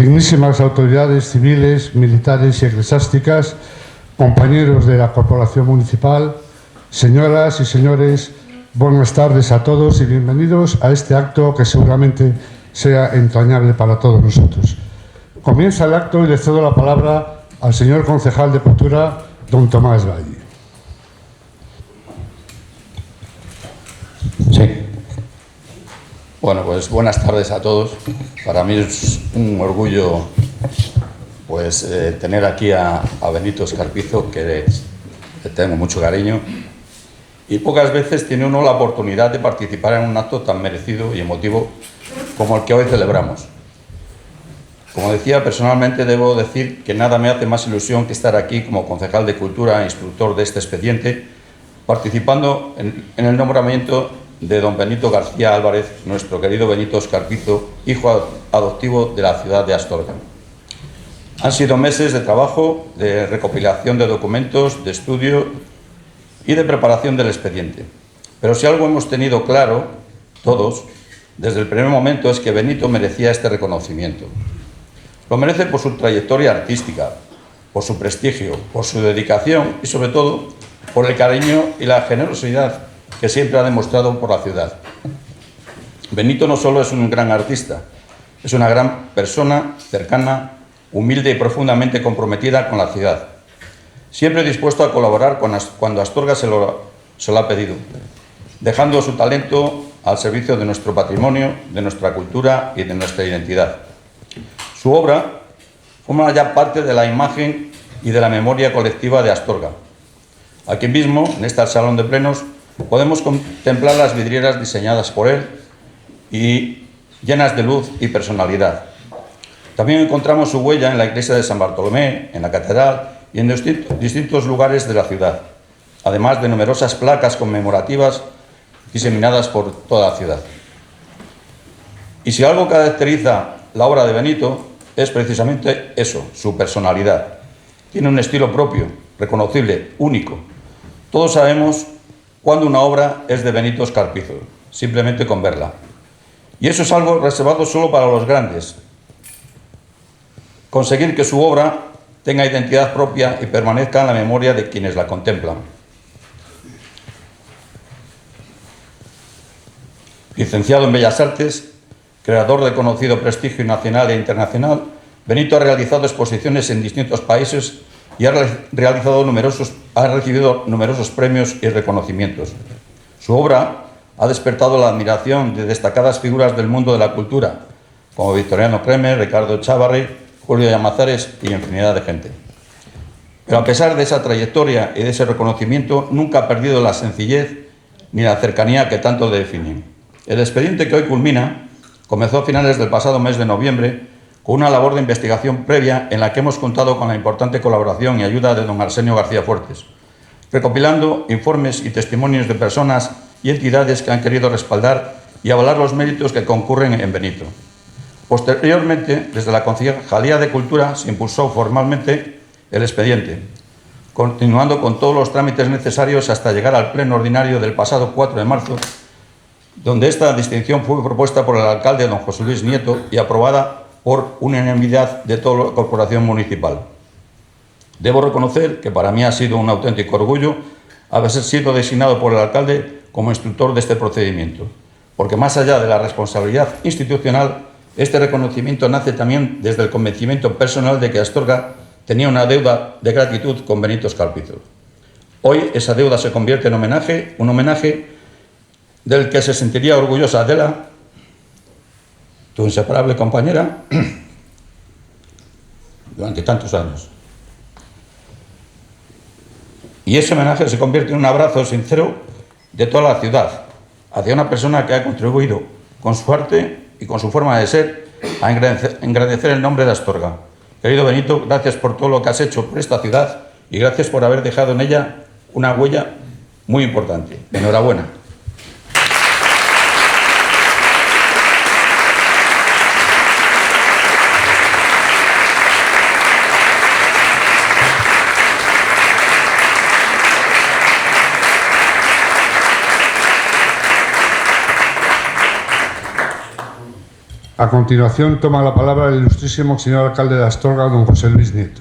dignísimas autoridades civiles, militares y eclesiásticas, compañeros de la Corporación Municipal, señoras y señores, buenas tardes a todos y bienvenidos a este acto que seguramente sea entrañable para todos nosotros. Comienza el acto y le cedo la palabra al señor concejal de Cultura, don Tomás Valle. Sí. Bueno, pues buenas tardes a todos. Para mí es un orgullo tener aquí a Benito Escarpizo, que le tengo mucho cariño, y pocas veces tiene uno la oportunidad de participar en un acto tan merecido y emotivo como el que hoy celebramos. Como decía, personalmente debo decir que nada me hace más ilusión que estar aquí como concejal de Cultura e instructor de este expediente, participando en el nombramiento de don Benito García Álvarez, nuestro querido Benito Escarpizo, hijo adoptivo de la ciudad de Astorga. Han sido meses de trabajo, de recopilación de documentos, de estudio y de preparación del expediente. Pero si algo hemos tenido claro, todos, desde el primer momento, es que Benito merecía este reconocimiento. Lo merece por su trayectoria artística, por su prestigio, por su dedicación y, sobre todo, por el cariño y la generosidad que siempre ha demostrado por la ciudad. Benito no solo es un gran artista, es una gran persona, cercana, humilde y profundamente comprometida con la ciudad. Siempre dispuesto a colaborar cuando Astorga se lo ha pedido, dejando su talento al servicio de nuestro patrimonio, de nuestra cultura y de nuestra identidad. Su obra forma ya parte de la imagen y de la memoria colectiva de Astorga. Aquí mismo, en este salón de plenos, podemos contemplar las vidrieras diseñadas por él y llenas de luz y personalidad. También encontramos su huella en la iglesia de San Bartolomé, en la catedral y en distintos lugares de la ciudad, además de numerosas placas conmemorativas diseminadas por toda la ciudad. Y si algo caracteriza la obra de Benito es precisamente eso, su personalidad. Tiene un estilo propio, reconocible, único. Todos sabemos cuando una obra es de Benito Escarpizo, simplemente con verla. Y eso es algo reservado solo para los grandes. Conseguir que su obra tenga identidad propia y permanezca en la memoria de quienes la contemplan. Licenciado en Bellas Artes, creador de conocido prestigio nacional e internacional, Benito ha realizado exposiciones en distintos países y ha recibido numerosos premios y reconocimientos. Su obra ha despertado la admiración de destacadas figuras del mundo de la cultura, como Victoriano Kremer, Ricardo Chávarri, Julio Llamazares y infinidad de gente. Pero a pesar de esa trayectoria y de ese reconocimiento, nunca ha perdido la sencillez ni la cercanía que tanto le definen. El expediente que hoy culmina comenzó a finales del pasado mes de noviembre con una labor de investigación previa en la que hemos contado con la importante colaboración y ayuda de don Arsenio García Fuertes, recopilando informes y testimonios de personas y entidades que han querido respaldar y avalar los méritos que concurren en Benito. Posteriormente, desde la Concejalía de Cultura se impulsó formalmente el expediente, continuando con todos los trámites necesarios hasta llegar al pleno ordinario del pasado 4 de marzo, donde esta distinción fue propuesta por el alcalde don José Luis Nieto y aprobada por unanimidad de toda la corporación municipal. Debo reconocer que para mí ha sido un auténtico orgullo haber sido designado por el alcalde como instructor de este procedimiento, porque más allá de la responsabilidad institucional, este reconocimiento nace también desde el convencimiento personal de que Astorga tenía una deuda de gratitud con Benito Escarpizo. Hoy esa deuda se convierte en un homenaje del que se sentiría orgullosa Adela, tu inseparable compañera, durante tantos años. Y ese homenaje se convierte en un abrazo sincero de toda la ciudad hacia una persona que ha contribuido con su arte y con su forma de ser a engrandecer el nombre de Astorga. Querido Benito, gracias por todo lo que has hecho por esta ciudad y gracias por haber dejado en ella una huella muy importante. Enhorabuena. A continuación, toma la palabra el ilustrísimo señor alcalde de Astorga, don José Luis Nieto.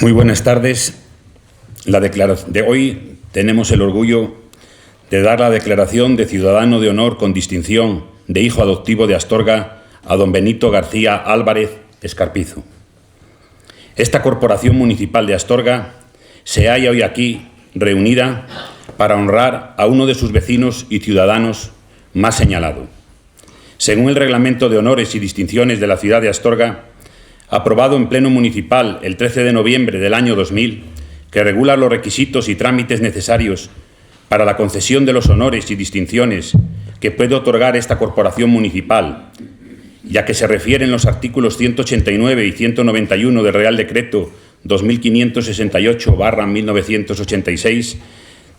Muy buenas tardes. De hoy tenemos el orgullo de dar la declaración de ciudadano de honor con distinción de hijo adoptivo de Astorga a don Benito García Álvarez Escarpizo. Esta Corporación Municipal de Astorga se halla hoy aquí reunida para honrar a uno de sus vecinos y ciudadanos más señalado. Según el Reglamento de Honores y Distinciones de la ciudad de Astorga, aprobado en Pleno Municipal el 13 de noviembre del año 2000, que regula los requisitos y trámites necesarios para la concesión de los honores y distinciones que puede otorgar esta Corporación Municipal, ya que se refieren los artículos 189 y 191 del Real Decreto 2568/1986,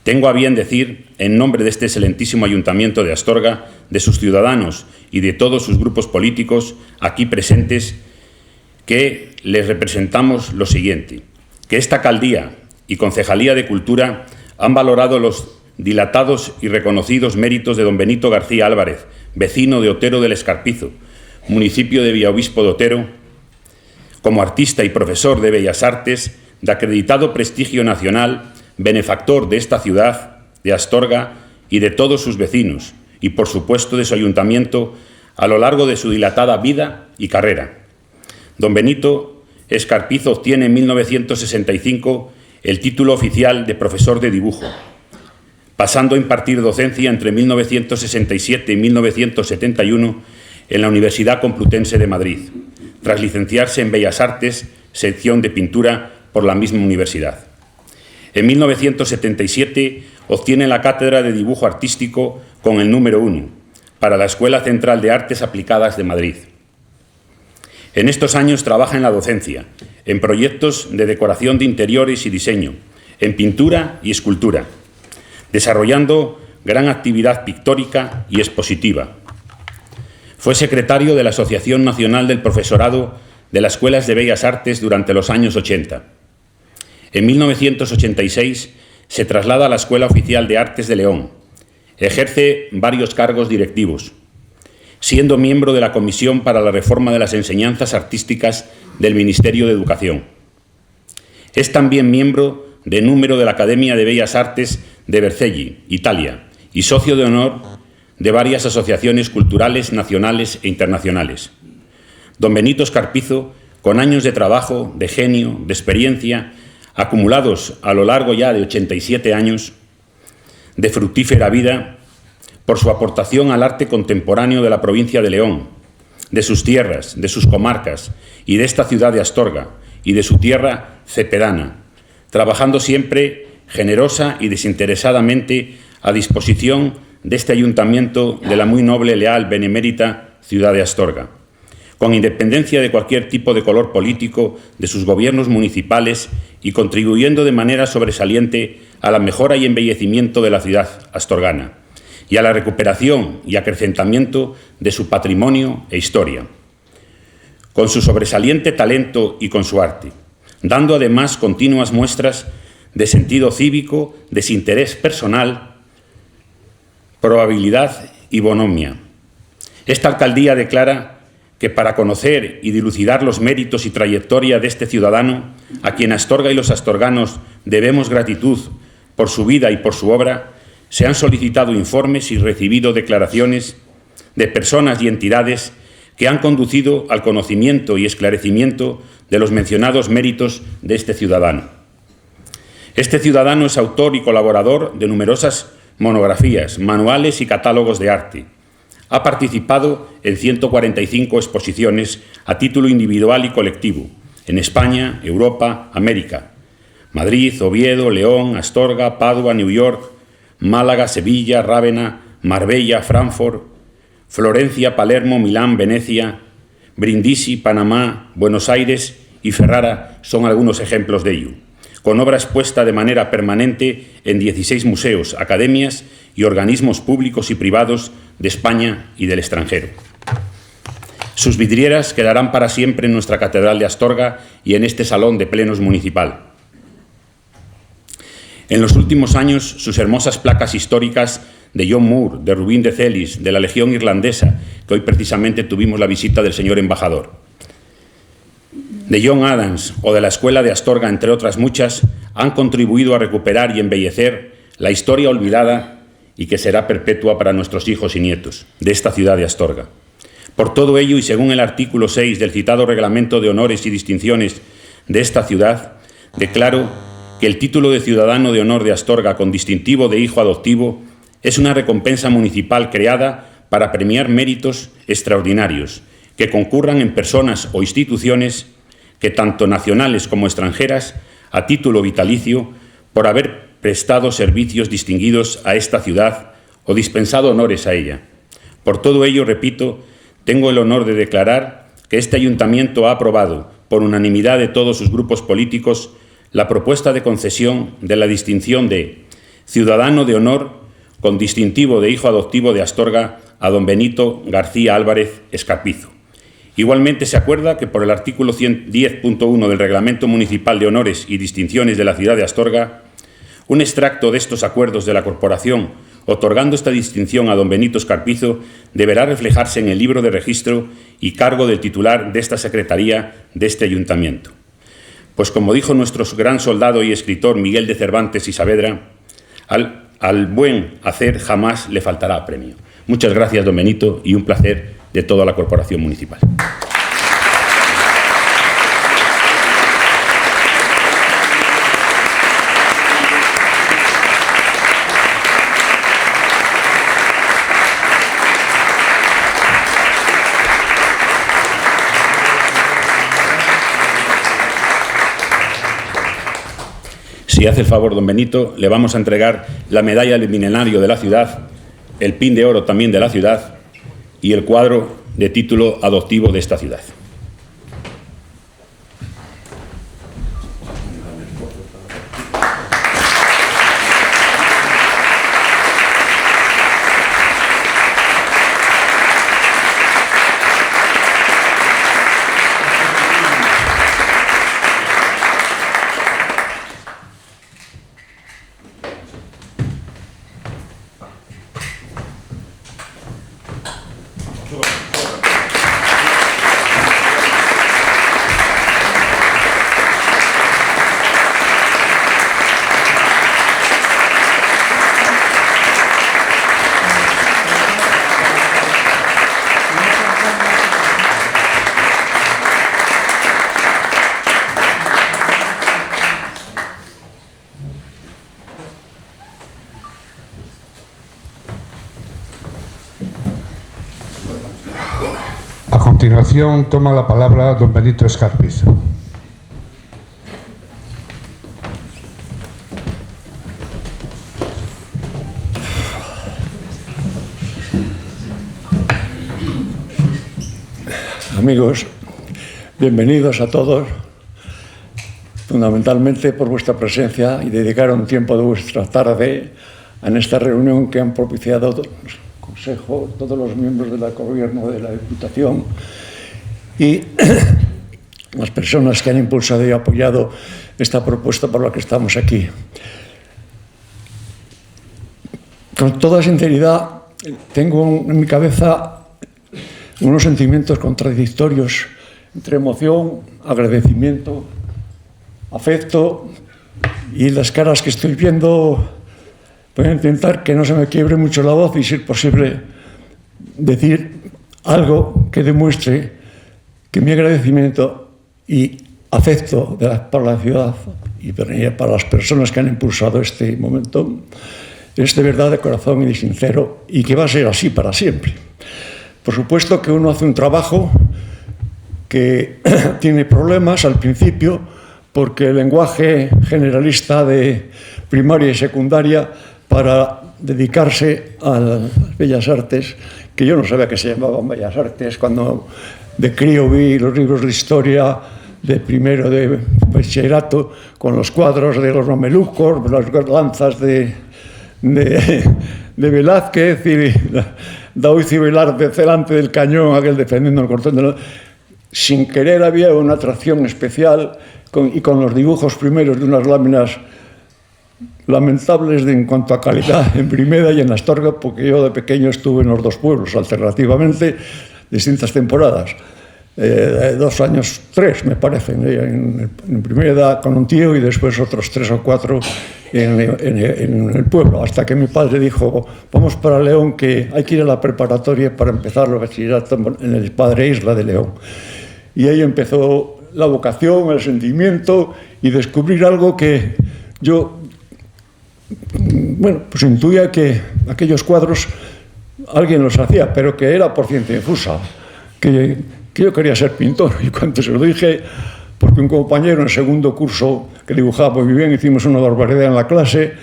tengo a bien decir, en nombre de este excelentísimo Ayuntamiento de Astorga, de sus ciudadanos y de todos sus grupos políticos aquí presentes, que les representamos lo siguiente: que esta alcaldía y Concejalía de Cultura han valorado los dilatados y reconocidos méritos de don Benito García Álvarez, vecino de Otero del Escarpizo, municipio de Villaobispo de Otero, como artista y profesor de Bellas Artes de acreditado prestigio nacional, benefactor de esta ciudad, de Astorga y de todos sus vecinos, y por supuesto de su ayuntamiento a lo largo de su dilatada vida y carrera. Don Benito Escarpizo obtiene en 1965 el título oficial de profesor de dibujo, pasando a impartir docencia entre 1967 y 1971 en la Universidad Complutense de Madrid, tras licenciarse en Bellas Artes, sección de pintura, por la misma universidad. En 1977 obtiene la cátedra de dibujo artístico con el número 1 para la Escuela Central de Artes Aplicadas de Madrid. En estos años trabaja en la docencia, en proyectos de decoración de interiores y diseño, en pintura y escultura, desarrollando gran actividad pictórica y expositiva. Fue secretario de la Asociación Nacional del Profesorado de las Escuelas de Bellas Artes durante los años 80. En 1986 se traslada a la Escuela Oficial de Artes de León. Ejerce varios cargos directivos, siendo miembro de la Comisión para la Reforma de las Enseñanzas Artísticas del Ministerio de Educación. Es también miembro de número de la Academia de Bellas Artes de Vercelli, Italia, y socio de honor de varias asociaciones culturales nacionales e internacionales. Don Benito Escarpizo, con años de trabajo, de genio, de experiencia, acumulados a lo largo ya de 87 años de fructífera vida, por su aportación al arte contemporáneo de la provincia de León, de sus tierras, de sus comarcas y de esta ciudad de Astorga y de su tierra cepedana, trabajando siempre generosa y desinteresadamente a disposición de este ayuntamiento de la muy noble, leal, benemérita ciudad de Astorga, con independencia de cualquier tipo de color político de sus gobiernos municipales y contribuyendo de manera sobresaliente a la mejora y embellecimiento de la ciudad astorgana y a la recuperación y acrecentamiento de su patrimonio e historia, con su sobresaliente talento y con su arte, dando además continuas muestras de sentido cívico, desinterés personal, probabilidad y bonomia. Esta alcaldía declara que para conocer y dilucidar los méritos y trayectoria de este ciudadano, a quien Astorga y los astorganos debemos gratitud por su vida y por su obra, se han solicitado informes y recibido declaraciones de personas y entidades que han conducido al conocimiento y esclarecimiento de los mencionados méritos de este ciudadano. Este ciudadano es autor y colaborador de numerosas monografías, manuales y catálogos de arte. Ha participado en 145 exposiciones a título individual y colectivo, en España, Europa, América, Madrid, Oviedo, León, Astorga, Padua, New York, Málaga, Sevilla, Rávena, Marbella, Frankfurt, Florencia, Palermo, Milán, Venecia, Brindisi, Panamá, Buenos Aires y Ferrara son algunos ejemplos de ello, con obra expuesta de manera permanente en 16 museos, academias y organismos públicos y privados de España y del extranjero. Sus vidrieras quedarán para siempre en nuestra Catedral de Astorga y en este Salón de Plenos municipal. En los últimos años, sus hermosas placas históricas de John Moore, de Rubín de Celis, de la Legión Irlandesa, que hoy precisamente tuvimos la visita del señor embajador, de John Adams o de la Escuela de Astorga, entre otras muchas, han contribuido a recuperar y embellecer la historia olvidada y que será perpetua para nuestros hijos y nietos de esta ciudad de Astorga. Por todo ello, y según el artículo 6 del citado Reglamento de Honores y Distinciones de esta ciudad, declaro que el título de Ciudadano de Honor de Astorga con distintivo de hijo adoptivo es una recompensa municipal creada para premiar méritos extraordinarios que concurran en personas o instituciones que, tanto nacionales como extranjeras, a título vitalicio, por haber prestado servicios distinguidos a esta ciudad o dispensado honores a ella. Por todo ello, repito, tengo el honor de declarar que este Ayuntamiento ha aprobado, por unanimidad de todos sus grupos políticos, la propuesta de concesión de la distinción de Ciudadano de Honor con distintivo de hijo adoptivo de Astorga a don Benito García Álvarez Escarpizo. Igualmente se acuerda que por el artículo 10.1 del Reglamento Municipal de Honores y Distinciones de la ciudad de Astorga, un extracto de estos acuerdos de la Corporación otorgando esta distinción a don Benito Escarpizo deberá reflejarse en el libro de registro y cargo del titular de esta Secretaría de este Ayuntamiento. Pues como dijo nuestro gran soldado y escritor Miguel de Cervantes y Saavedra, al buen hacer jamás le faltará premio. Muchas gracias, don Benito, y un placer de toda la Corporación Municipal. Si hace el favor, don Benito, le vamos a entregar la medalla del milenario de la ciudad, el pin de oro también de la ciudad y el cuadro de título adoptivo de esta ciudad. A continuación toma la palabra don Benito Escarpizo. Amigos, bienvenidos a todos, fundamentalmente por vuestra presencia y dedicar un tiempo de vuestra tarde en esta reunión que han propiciado Consejo, todos los miembros del Gobierno de la Diputación y las personas que han impulsado y apoyado esta propuesta por la que estamos aquí. Con toda sinceridad, tengo en mi cabeza unos sentimientos contradictorios entre emoción, agradecimiento, afecto y las caras que estoy viendo. Voy a intentar que no se me quiebre mucho la voz y, si es posible, decir algo que demuestre que mi agradecimiento y afecto para la ciudad y para las personas que han impulsado este momento es de verdad, de corazón y de sincero, y que va a ser así para siempre. Por supuesto que uno hace un trabajo que tiene problemas al principio, porque el lenguaje generalista de primaria y secundaria para dedicarse a las bellas artes, que yo no sabía que se llamaban bellas artes, cuando de crío vi los libros de historia de primero de bachillerato con los cuadros de los mamelucos, las lanzas de Velázquez y Daoiz y Velarde delante del cañón, aquel defendiendo el cortón de sin querer había una atracción especial y con los dibujos primeros de unas láminas lamentables en cuanto a calidad en Brimeda y en Astorga, porque yo de pequeño estuve en los dos pueblos alternativamente distintas temporadas, 2 años, 3 me parece, en Brimeda con un tío y después otros 3 o 4 en el pueblo, hasta que mi padre dijo, vamos para León, que hay que ir a la preparatoria para empezar el bachillerato en el Padre Isla de León. Y ahí empezó la vocación, el sentimiento y descubrir algo que yo, bueno, pues intuía que aquellos cuadros alguien los hacía, pero que era por ciencia infusa, que yo quería ser pintor. Y cuando se lo dije, porque un compañero en segundo curso que dibujaba muy bien, hicimos una barbaridad en la clase,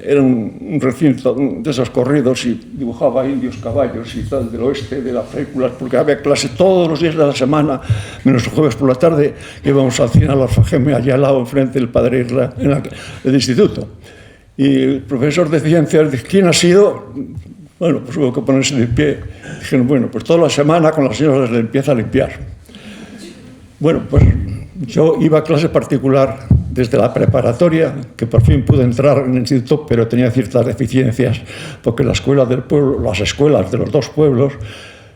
era un recinto de esos corridos y dibujaba indios, caballos y tal del oeste, de las películas, porque había clase todos los días de la semana, menos los jueves por la tarde, íbamos al cine a la Alfajeme, allá al lado, enfrente del Padre Isla, del instituto. Y el profesor de ciencias dice, ¿quién ha sido? Bueno, pues hubo que ponerse de pie. Dijeron, bueno, pues toda la semana con las señoras le empieza a limpiar. Bueno, pues yo iba a clase particular desde la preparatoria, que por fin pude entrar en el instituto, pero tenía ciertas deficiencias, porque la escuela del pueblo, las escuelas de los dos pueblos,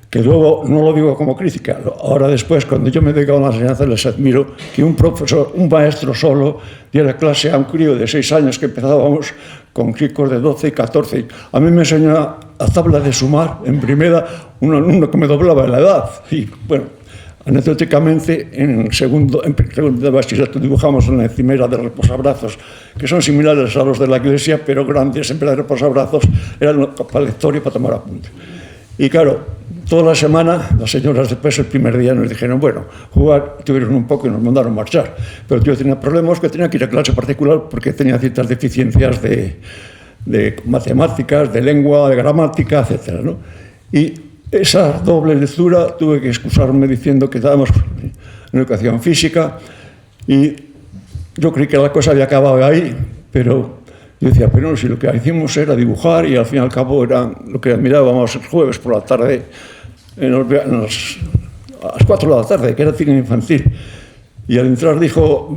que luego no lo digo como crítica, ahora después, cuando yo me dedico a la enseñanza, les admiro que un profesor, un maestro solo, diera clase a un crío de 6 años que empezábamos con chicos de 12 y 14. A mí me enseñó a tabla de sumar en primera, un alumno que me doblaba en la edad. Y bueno, anecdóticamente, en segundo de bachillerato dibujamos una encimera de reposabrazos, que son similares a los de la iglesia, pero grandes, en vez de reposabrazos, eran para lector y para tomar apuntes. Y claro, toda la semana, las señoras después el primer día nos dijeron, bueno, jugar, tuvieron un poco y nos mandaron marchar. Pero yo tenía problemas que tenía que ir a clase particular porque tenía ciertas deficiencias de matemáticas, de lengua, de gramática, etc., ¿no? Y esa doble lectura tuve que excusarme diciendo que estábamos en educación física y yo creí que la cosa había acabado ahí, pero yo decía, pero no, si lo que hicimos era dibujar y al fin y al cabo era lo que mirábamos el jueves por la tarde a las 4 de la tarde, que era cine infantil. Y al entrar dijo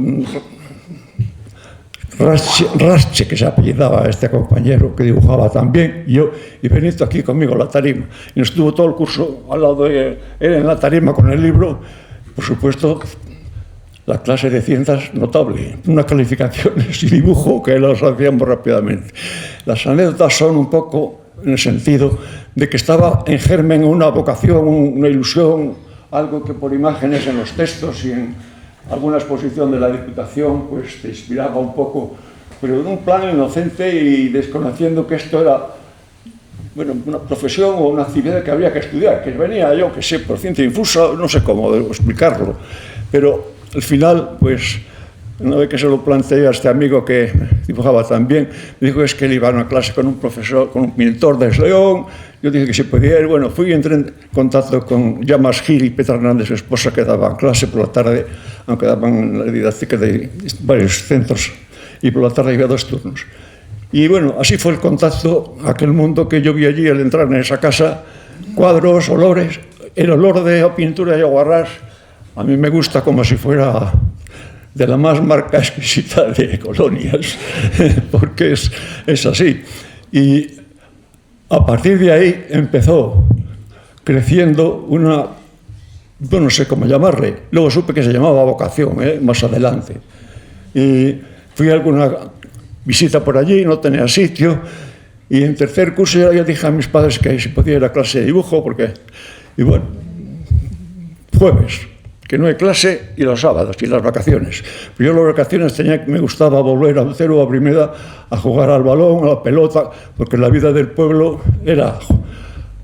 Rasche, que se apellidaba a este compañero que dibujaba también, y venid aquí conmigo a la tarima. Y nos estuvo todo el curso al lado de él en la tarima con el libro. Por supuesto, la clase de ciencias notable, unas calificaciones y dibujo que los hacíamos rápidamente. Las anécdotas son un poco en el sentido de que estaba en germen una vocación, una ilusión, algo que por imágenes en los textos y en alguna exposición de la Diputación pues te inspiraba un poco, pero en un plan inocente y desconociendo que esto era, bueno, una profesión o una actividad que habría que estudiar, que venía yo, que sé, por ciencia infusa, no sé cómo explicarlo, pero al final, pues, una vez que se lo planteé a este amigo que dibujaba también, me dijo es que él iba a una clase con un profesor, con un pintor de León. Yo dije que se podía ir. Bueno, fui y entré en contacto con Llamas Gil y Petra Hernández, su esposa, que daban clase por la tarde, aunque daban la didáctica de varios centros, y por la tarde había 2 turnos. Y bueno, así fue el contacto, aquel mundo que yo vi allí al entrar en esa casa, cuadros, olores, el olor de pintura y aguarrás. A mí me gusta como si fuera de la más marca exquisita de colonias, porque es así. Y a partir de ahí empezó creciendo una, yo no sé cómo llamarle, luego supe que se llamaba vocación, más adelante. Y fui a alguna visita por allí, no tenía sitio, Y en tercer curso ya dije a mis padres que si podía ir a clase de dibujo, porque, y bueno, jueves, que no hay clase, y los sábados, y las vacaciones. Pero yo las vacaciones me gustaba volver a Ucero, a Brimeda, a jugar al balón, a la pelota, porque la vida del pueblo era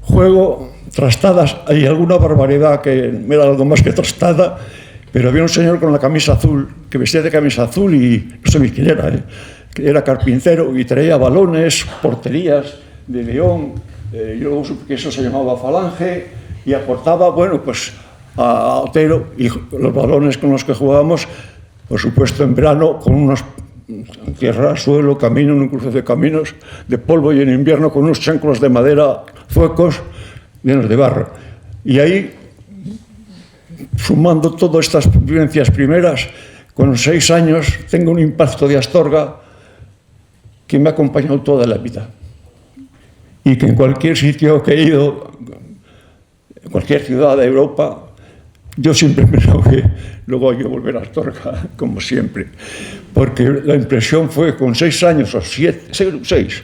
juego, trastadas, y alguna barbaridad que era algo más que trastada, pero había un señor con la camisa azul, que vestía de camisa azul y no sé quién era, que era carpintero y traía balones, porterías de León, y luego supe que eso se llamaba Falange, y aportaba, bueno, pues a Otero, y los balones con los que jugábamos, por supuesto en verano, con unos tierra, suelo, camino, un cruce de caminos de polvo, y en invierno con unos chanclos de madera zuecos llenos de barro. Y ahí, sumando todas estas vivencias primeras, con 6 años tengo un impacto de Astorga que me ha acompañado toda la vida. Y que en cualquier sitio que he ido, en cualquier ciudad de Europa, yo siempre he pensado que luego hay que volver a Astorga, como siempre. Porque la impresión fue con 6 años o 7, 6,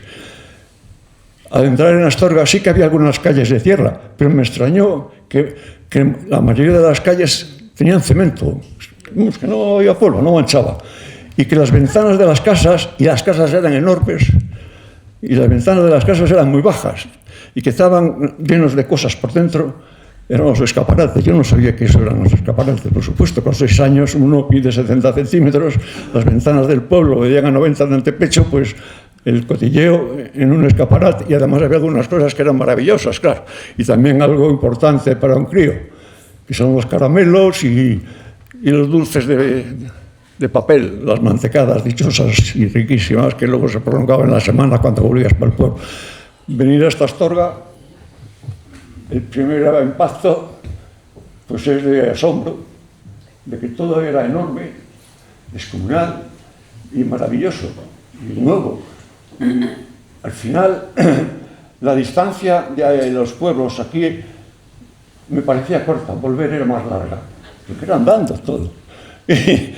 al entrar en Astorga sí que había algunas calles de tierra, pero me extrañó que la mayoría de las calles tenían cemento, que no había polvo, no manchaba. Y que las ventanas de las casas, y las casas eran enormes, y las ventanas de las casas eran muy bajas, y que estaban llenos de cosas por dentro, eran los escaparates. Yo no sabía que eso eran los escaparates, por supuesto. Con 6 años, uno mide 70 centímetros, las ventanas del pueblo llegan a 90 de antepecho, pues el cotilleo en un escaparate, y además había algunas cosas que eran maravillosas, claro, y también algo importante para un crío, que son los caramelos y los dulces de papel, las mantecadas dichosas y riquísimas, que luego se prolongaban en la semana cuando volvías para el pueblo. Venir a esta Astorga, el primer impacto, pues es de asombro, de que todo era enorme, descomunal y maravilloso, y nuevo. Y al final, la distancia de los pueblos aquí me parecía corta, volver era más larga, porque era andando todo. Y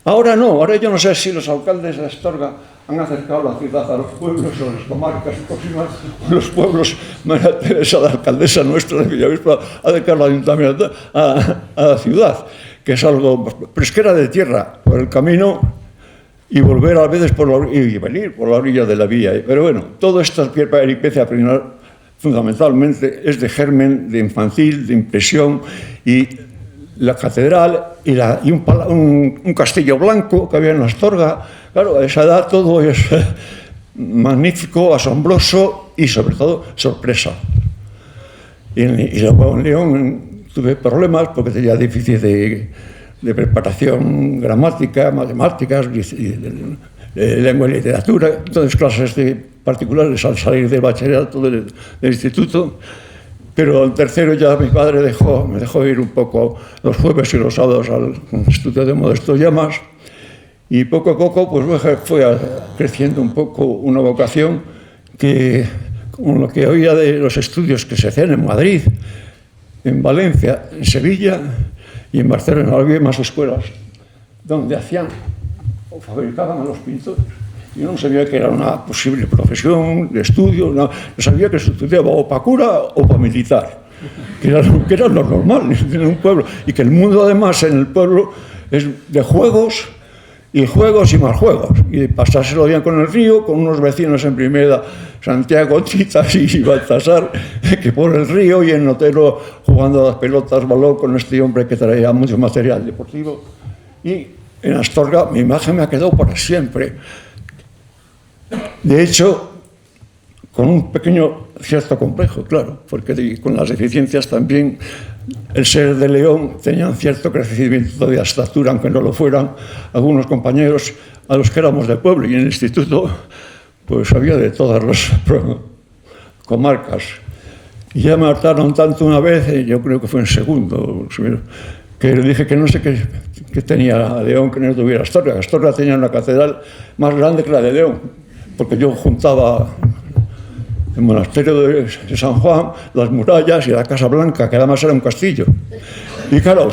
ahora no, ahora yo no sé si los alcaldes de Astorga han acercado la ciudad a los pueblos o las comarcas próximas, los pueblos. María Teresa, la alcaldesa nuestra de Villavista, ha acercado el ayuntamiento a la ciudad, que es algo, pero es que era de tierra, por el camino, y volver a veces y venir por la orilla de la vía. Pero bueno, toda esta peripecia fundamentalmente es de germen, de infantil, de impresión, y la catedral y un castillo blanco que había en Astorga. Claro, a esa edad todo es magnífico, asombroso y sobre todo sorpresa. Y luego en León tuve problemas porque tenía déficit de preparación gramática, matemáticas, lengua y literatura, entonces clases particulares al salir del bachillerato del instituto. Pero al tercero ya mi padre me dejó ir un poco los jueves y los sábados al Instituto de Modesto Llamas, y poco a poco pues fue creciendo un poco una vocación que, con lo que oía de los estudios que se hacían en Madrid, en Valencia, en Sevilla y en Barcelona. Había más escuelas donde hacían o fabricaban a los pintores. Yo no sabía que era una posible profesión de estudio, no sabía que se estudiaba o para cura o para militar, que era lo normal en un pueblo, y que el mundo además en el pueblo es de juegos y más juegos, y de pasárselo bien con el río, con unos vecinos en Brimeda, Santiago, Titas y Baltasar, que por el río, y en Otero jugando a las pelotas, balón con este hombre que traía mucho material deportivo. Y en Astorga mi imagen me ha quedado para siempre. De hecho, con un pequeño cierto complejo, claro, porque con las deficiencias también, el ser de León tenían cierto crecimiento de estatura, aunque no lo fueran algunos compañeros a los que éramos del pueblo, y en el instituto pues había de todas las comarcas. Y ya me hartaron tanto una vez, yo creo que fue en segundo, que le dije que no sé qué tenía León que no tuviera Astorga. Astorga tenía una catedral más grande que la de León, porque yo juntaba el monasterio de San Juan, las murallas y la Casa Blanca, que además era un castillo. Y claro,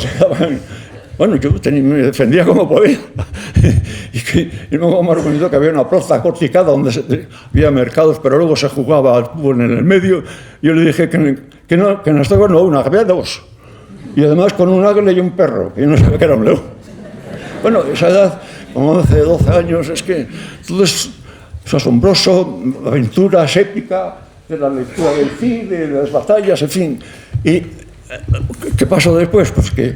Bueno, yo me defendía como podía. Y luego me argumentó que había una plaza corticada donde había mercados, pero luego se jugaba al fútbol en el medio. Yo le dije que en Astorga no una, que había dos. Y además con un águila y un perro, que yo no sabía que era un león. Bueno, esa edad, como 11, 12 años, es que todo es asombroso, aventuras épicas, de la lectura del Cid, de las batallas, en fin. ¿Y qué pasó después? Pues que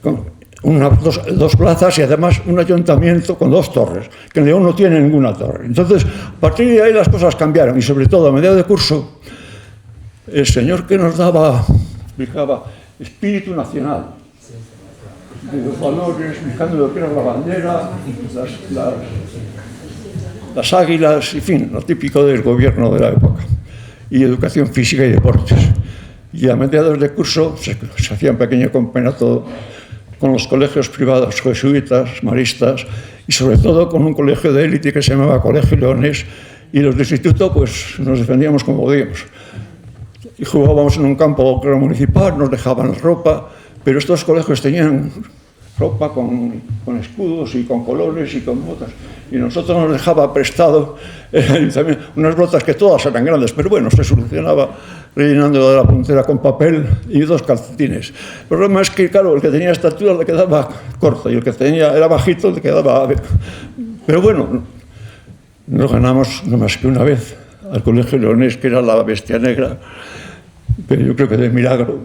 con dos plazas y además un ayuntamiento con 2 torres, que en León no tiene ninguna torre. Entonces, a partir de ahí las cosas cambiaron y sobre todo a mediados de curso, el señor que nos daba, explicaba, espíritu nacional, de los valores, explicando lo que era la bandera, las águilas, en fin, lo típico del gobierno de la época, y educación física y deportes. Y a mediados de curso se hacía un pequeño campeonato con los colegios privados jesuitas, maristas, y sobre todo con un colegio de élite que se llamaba Colegio Leonés, y los de instituto pues nos defendíamos como podíamos. Y jugábamos en un campo que era municipal, nos dejaban ropa, pero estos colegios tenían ropa con escudos y con colores y con botas. Y nosotros nos dejaba prestado también unas botas que todas eran grandes, pero bueno, se solucionaba rellenando de la puntera con papel y 2 calcetines. El problema es que, claro, el que tenía estatura le quedaba corto y el que era bajito le quedaba... Pero bueno, nos ganamos no más que una vez al Colegio Leonés, que era la bestia negra, pero yo creo que de milagro.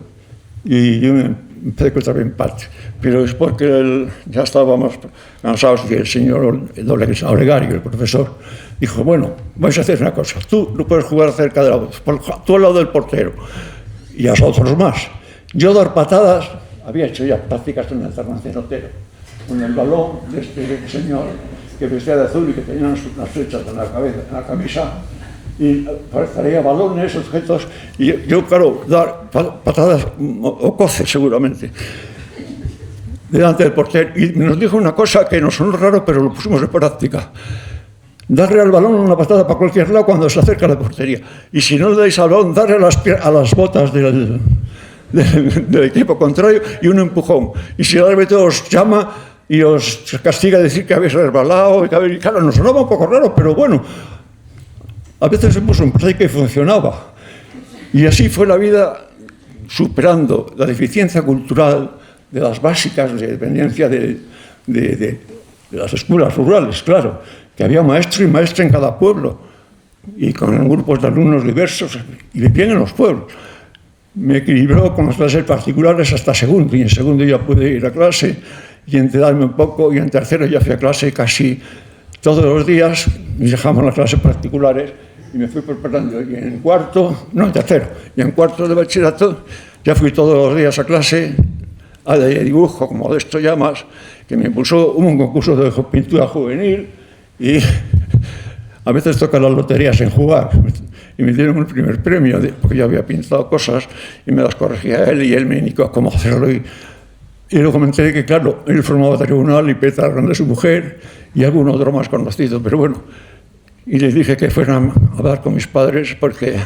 Y yo me empecé contra mi empate. Pero es porque ya estábamos cansados y el señor Olegario, el profesor, dijo, bueno, vais a hacer una cosa, tú no puedes jugar cerca de tú al lado del portero y a otros más. Yo dar patadas, había hecho ya prácticas en el Internacional Otero, con el balón de este señor que vestía de azul y que tenía unas flechas en la cabeza, en la camisa, y traía balones, objetos, y yo, claro, dar patadas o coces seguramente delante del portero. Y nos dijo una cosa que nos sonó raro, pero lo pusimos en práctica: darle al balón una patada para cualquier lado cuando se acerca a la portería, y si no le dais al balón, darle a las botas del equipo contrario y un empujón, y si el árbitro os llama y os castiga, decir que habéis resbalado, y claro, nos sonaba un poco raro, pero bueno, a veces se puso en práctica y funcionaba. Y así fue la vida, superando la deficiencia cultural de las básicas de dependencia de las escuelas rurales, claro, que había maestro y maestra en cada pueblo, y con grupos de alumnos diversos, y vivían en los pueblos. Me equilibró con las clases particulares hasta segundo, y en segundo ya pude ir a clase, y enterarme un poco, y en tercero ya fui a clase casi todos los días, y dejamos las clases particulares, y me fui preparando. Y en tercero, y en cuarto de bachillerato ya fui todos los días a clase, de dibujo, como de esto llamas, que me impulsó un concurso de pintura juvenil, y a veces tocan las loterías en jugar, y me dieron el primer premio, porque yo había pintado cosas, y me las corregía él, y él me indicó cómo hacerlo, y luego me enteré que, claro, él formaba tribunal y Petra Grande, su mujer, y algún otro más conocido, pero bueno, y les dije que fueran a hablar con mis padres porque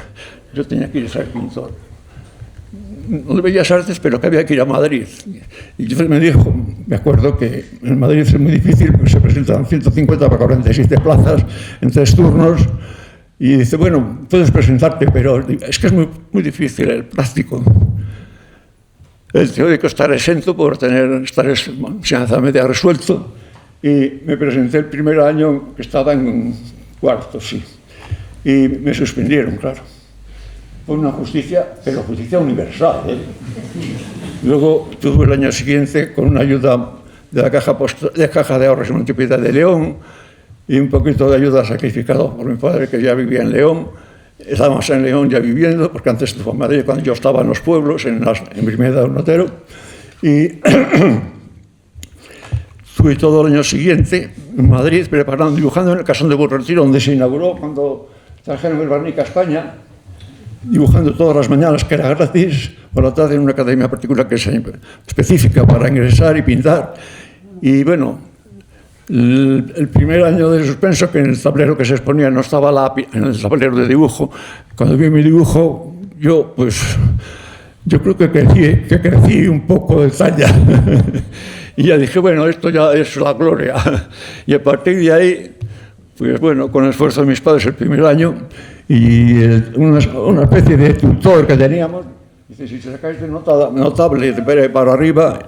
yo tenía que ir a ser pintor. No de Bellas Artes, pero que había que ir a Madrid. Y yo me dijo, me acuerdo que en Madrid es muy difícil, porque se presentan 150 para 47 plazas en 3 turnos, y dice, bueno, puedes presentarte, pero es que es muy, muy difícil el práctico. El teórico estar exento por estar enseñanza media resuelto, y me presenté el primer año que estaba en cuarto, sí, y me suspendieron, claro. Fue una justicia, pero justicia universal, ¿eh? Luego tuve el año siguiente con una ayuda de la Caja de Ahorros y Municipalidad de León, y un poquito de ayuda sacrificado por mi padre, que ya vivía en León. Estábamos en León ya viviendo, porque antes estuvo en Madrid cuando yo estaba en los pueblos, en Brimeda, en Otero, y fui todo el año siguiente en Madrid preparando, dibujando en el Casón de Buen Retiro, donde se inauguró cuando trajeron el barniz a España, dibujando todas las mañanas, que era gratis, por la tarde en una academia particular que es específica para ingresar y pintar. Y bueno, el primer año de suspenso, que en el tablero que se exponía no estaba en el tablero de dibujo, cuando vi mi dibujo, yo creo que crecí un poco de talla. Y ya dije, bueno, esto ya es la gloria. Y a partir de ahí, pues bueno, con el esfuerzo de mis padres el primer año y una especie de tutor que teníamos, dice, si sacáis de notable para arriba.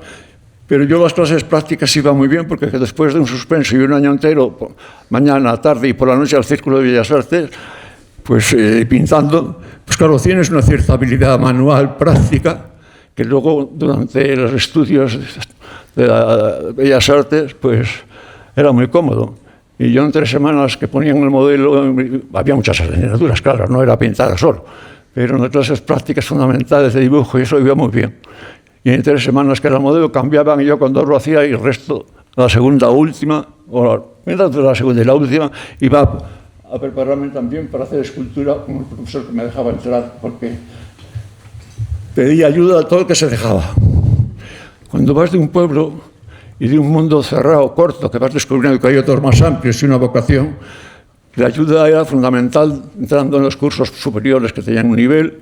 Pero yo las clases prácticas iba muy bien porque después de un suspenso y un año entero, mañana, tarde y por la noche al Círculo de Bellas Artes, pues pintando, pues claro, tienes una cierta habilidad manual, práctica, que luego durante los estudios de las Bellas Artes, pues era muy cómodo. Y yo en 3 semanas que ponían el modelo, había muchas asignaturas, claro, no era pintar solo, pero en las clases prácticas fundamentales de dibujo y eso iba muy bien. Y en 3 semanas que era el modelo cambiaban y yo cuando lo hacía y el resto, la segunda última, o la segunda y la última, iba a prepararme también para hacer escultura con el profesor que me dejaba entrar, porque pedía ayuda a todo el que se dejaba. Cuando vas de un pueblo y de un mundo cerrado, corto, que vas descubriendo que hay otros más amplios y una vocación, la ayuda era fundamental entrando en los cursos superiores que tenían un nivel,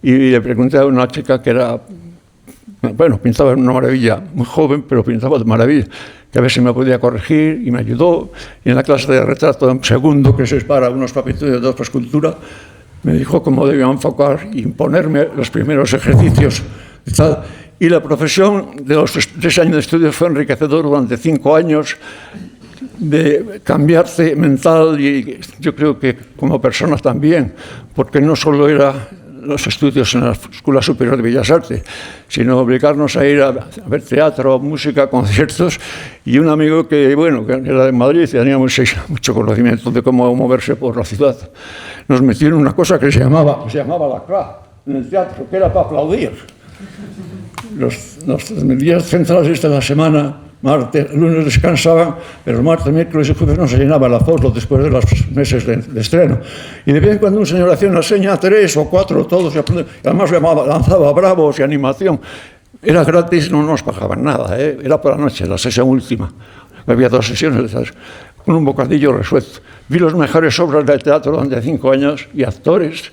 y le pregunté a una chica que era... Bueno, pintaba una maravilla, muy joven, pero pintaba de maravilla, que a ver si me podía corregir, y me ayudó. Y en la clase de retrato segundo, que se es para unos papitudes y 2 para escultura, me dijo cómo debía enfocar y imponerme los primeros ejercicios. Y la profesión de los 3 años de estudio fue enriquecedor durante 5 años, de cambiarse mental y yo creo que como persona también, porque no solo era los estudios en la Escuela Superior de Bellas Artes, sino obligarnos a ir a ver teatro, música, conciertos, y un amigo que, bueno, que era de Madrid y tenía mucho conocimiento de cómo moverse por la ciudad, nos metió en una cosa que se llamaba la CRA, en el teatro, que era para aplaudir. Los días centrales de la semana, martes, lunes descansaban, pero martes, miércoles y jueves no se llenaba el aforo después de los meses de estreno. Y de vez en cuando un señor hacía una seña, 3 o 4, todos, y además lanzaba bravos y animación. Era gratis, no nos pagaban nada, era por la noche, la sesión última. Había 2 sesiones, con un bocadillo resuelto. Vi las mejores obras del teatro durante 5 años y actores,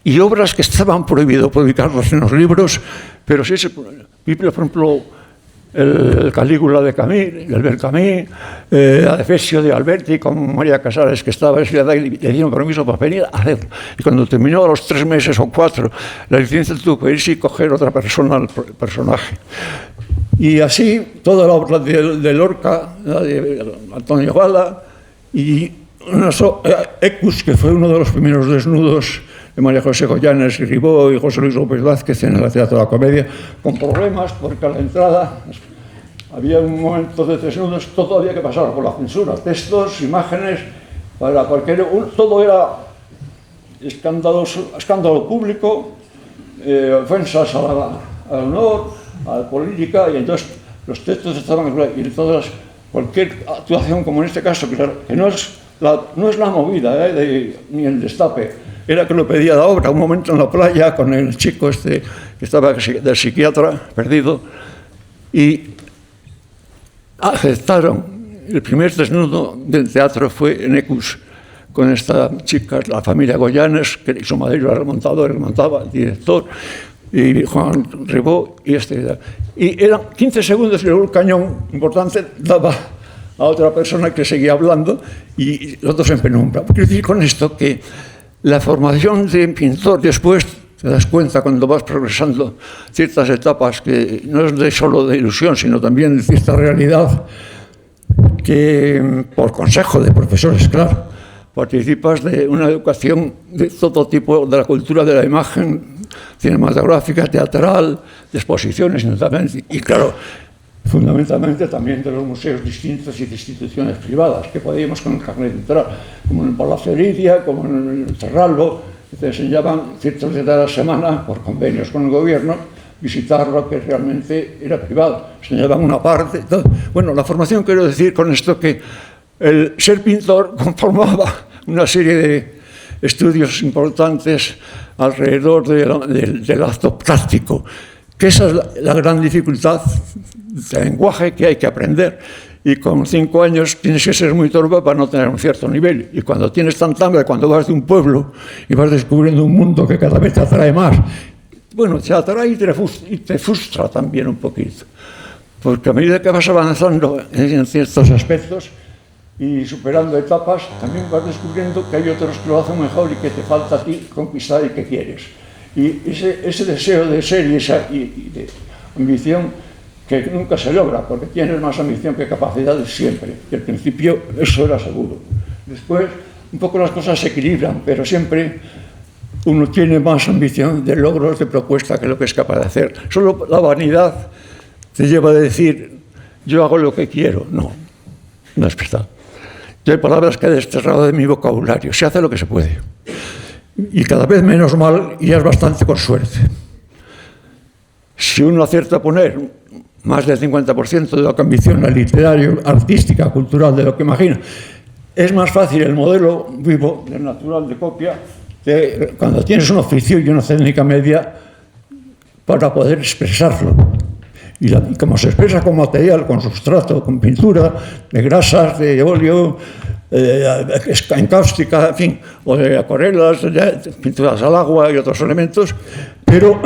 y obras que estaban prohibido publicarlas en los libros, pero sí se... Por ejemplo, el Calígula de Camus, el Camus, Adefesio de Alberti con María Casares, que estaba estudiada y le dieron permiso para venir a hacerlo. Y cuando terminó a los 3 meses o 4, la licencia tuvo que irse y coger otra persona al personaje. Y así, toda la obra de Lorca, de Antonio Gala, y Ecus, que fue uno de los primeros desnudos de María José Goyanes y Ribó y José Luis López Vázquez en el Teatro de la Comedia, con problemas porque a la entrada había un momento de desnudos, todo había que pasar por la censura, textos, imágenes, porque todo era escándalo público, ofensas al honor, a la política, y entonces los textos estaban y todas, cualquier actuación como en este caso, que no es la movida ni el destape, era que lo pedía la obra. Un momento en la playa con el chico que estaba del psiquiatra perdido, y aceptaron. El primer desnudo del teatro fue en Ecus, con esta chica, la familia Goyanes, que su madre era el montador, el director, y Juan Ribó, y eran 15 segundos y luego el cañón importante daba a otra persona que seguía hablando y los dos en penumbra. Quiero decir con esto que la formación de pintor después te das cuenta cuando vas progresando ciertas etapas que no es solo de ilusión, sino también de cierta realidad, que por consejo de profesores, claro, participas de una educación de todo tipo, de la cultura de la imagen, cinematográfica, teatral, de exposiciones, y claro, fundamentalmente también de los museos distintos y de instituciones privadas, que podíamos con el carnet de entrar, como en el Palacio de Lidia, como en el Cerralbo, que te enseñaban ciertos días de la semana, por convenios con el gobierno, visitar lo que realmente era privado. Enseñaban una parte. Todo. Bueno, la formación, quiero decir con esto que el ser pintor conformaba una serie de estudios importantes alrededor del acto práctico, que esa es la gran dificultad del lenguaje que hay que aprender. Y con 5 años tienes que ser muy torpe para no tener un cierto nivel. Y cuando tienes tanta hambre, cuando vas de un pueblo y vas descubriendo un mundo que cada vez te atrae más, bueno, te atrae y te frustra también un poquito. porque a medida que vas avanzando en ciertos aspectos y superando etapas, también vas descubriendo que hay otros que lo hacen mejor y que te falta a ti conquistar y que quieres. Y ese deseo de ser y de ambición que nunca se logra, porque tienes más ambición que capacidades siempre. Y al principio eso era seguro. Después, un poco las cosas se equilibran, pero siempre uno tiene más ambición de logros, de propuesta, que lo que es capaz de hacer. Solo la vanidad te lleva a decir, yo hago lo que quiero. No, no es verdad. Yo hay palabras que he desterrado de mi vocabulario. Se hace lo que se puede. Y cada vez menos mal, y es bastante con suerte. Si uno acierta a poner más del 50% de lo que ambiciona, literario, artística, cultural, de lo que imagina, es más fácil el modelo vivo, del natural de copia, que cuando tienes un oficio y una técnica media para poder expresarlo. Y como se expresa con material, con sustrato, con pintura, de grasas, de óleo, en cáustica, en fin, o de acuarelas, pinturas al agua y otros elementos, pero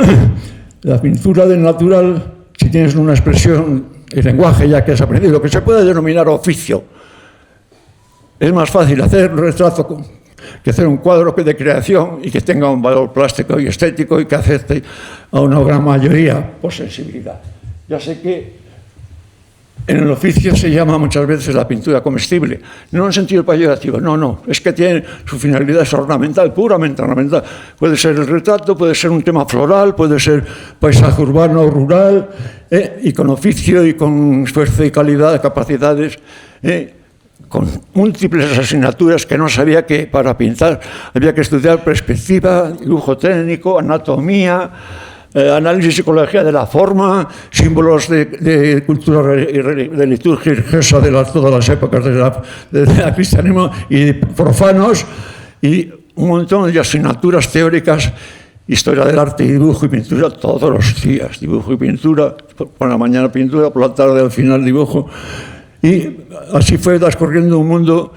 la pintura del natural, si tienes una expresión, el lenguaje ya que has aprendido, lo que se puede denominar oficio, es más fácil hacer un retrato que hacer un cuadro de creación y que tenga un valor plástico y estético y que acepte a una gran mayoría por sensibilidad. Ya sé que en el oficio se llama muchas veces la pintura comestible, no en sentido peyorativo, no, es que tiene su finalidad es ornamental, puramente ornamental. Puede ser el retrato, puede ser un tema floral, puede ser paisaje urbano o rural, y con oficio y con esfuerzo y calidad, capacidades, con múltiples asignaturas que no sabía que para pintar había que estudiar perspectiva, dibujo técnico, anatomía, análisis y psicología de la forma, símbolos de cultura, de liturgia religiosa de todas las épocas del cristianismo y profanos, y un montón de asignaturas teóricas, historia del arte y dibujo y pintura todos los días, dibujo y pintura, por la mañana pintura, por la tarde al final dibujo, y así fue transcurriendo un mundo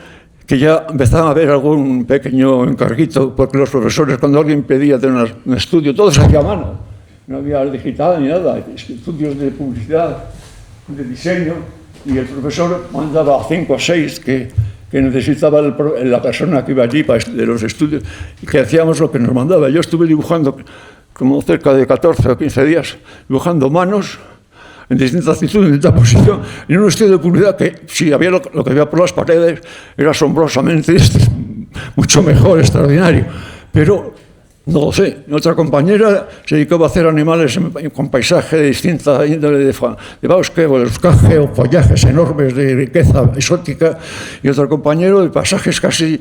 que ya empezaba a haber algún pequeño encarguito, porque los profesores, cuando alguien pedía tener un estudio, todo se hacía a mano. No había digital ni nada, estudios de publicidad, de diseño, y el profesor mandaba a 5 o 6 que necesitaba la persona que iba allí de los estudios, y que hacíamos lo que nos mandaba. Yo estuve dibujando como cerca de 14 o 15 días, dibujando manos en distintas actitudes, en distinta posición, en un estudio de publicidad que, si había lo que había por las paredes, era asombrosamente mucho mejor, extraordinario. Pero no lo sé. Otra compañera se dedicaba a hacer animales con paisaje de distinta índole de bosque o de boscaje o follajes enormes de riqueza exótica, y otro compañero de pasajes casi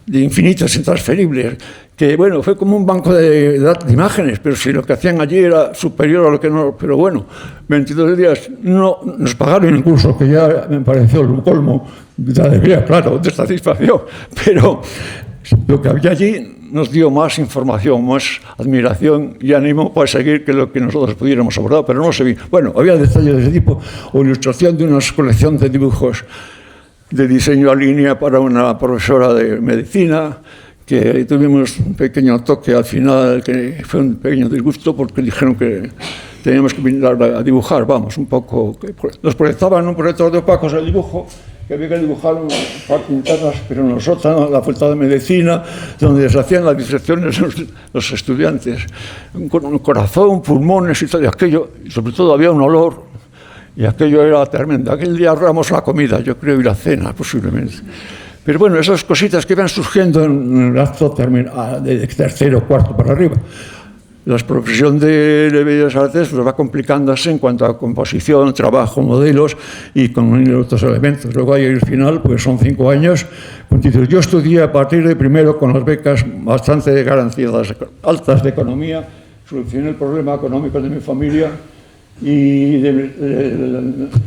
de infinitos, intransferibles, que bueno, fue como un banco de imágenes, pero si lo que hacían allí era superior a lo que no, pero bueno, 22 días no nos pagaron el curso, que ya me pareció el colmo de alegría, claro, de satisfacción, pero lo que había allí nos dio más información, más admiración y ánimo para seguir que lo que nosotros pudiéramos abordar, pero no se vio. Bueno, había detalles de ese tipo, o ilustración de una colección de dibujos de diseño a línea para una profesora de medicina, que tuvimos un pequeño toque al final, que fue un pequeño disgusto porque dijeron que teníamos que venir a dibujar, vamos, un poco. Nos proyectaban un proyector de opacos el dibujo, que había que dibujar para pintarlas, pero en los sótanos, la facultad de medicina, donde se hacían las disecciones los estudiantes, con corazón, pulmones y todo aquello, y sobre todo había un olor, y aquello era tremendo. Aquel día ahorramos la comida, yo creo, y la cena, posiblemente. Pero bueno, esas cositas que van surgiendo en el acto de tercero, cuarto para arriba. La profesión de Bellas Artes pues, va complicándose en cuanto a composición, trabajo, modelos y con otros elementos. Luego ahí al final pues son 5 años con títulos. Yo estudié a partir de primero con las becas bastante garantizadas, altas de economía, solucioné el problema económico de mi familia y de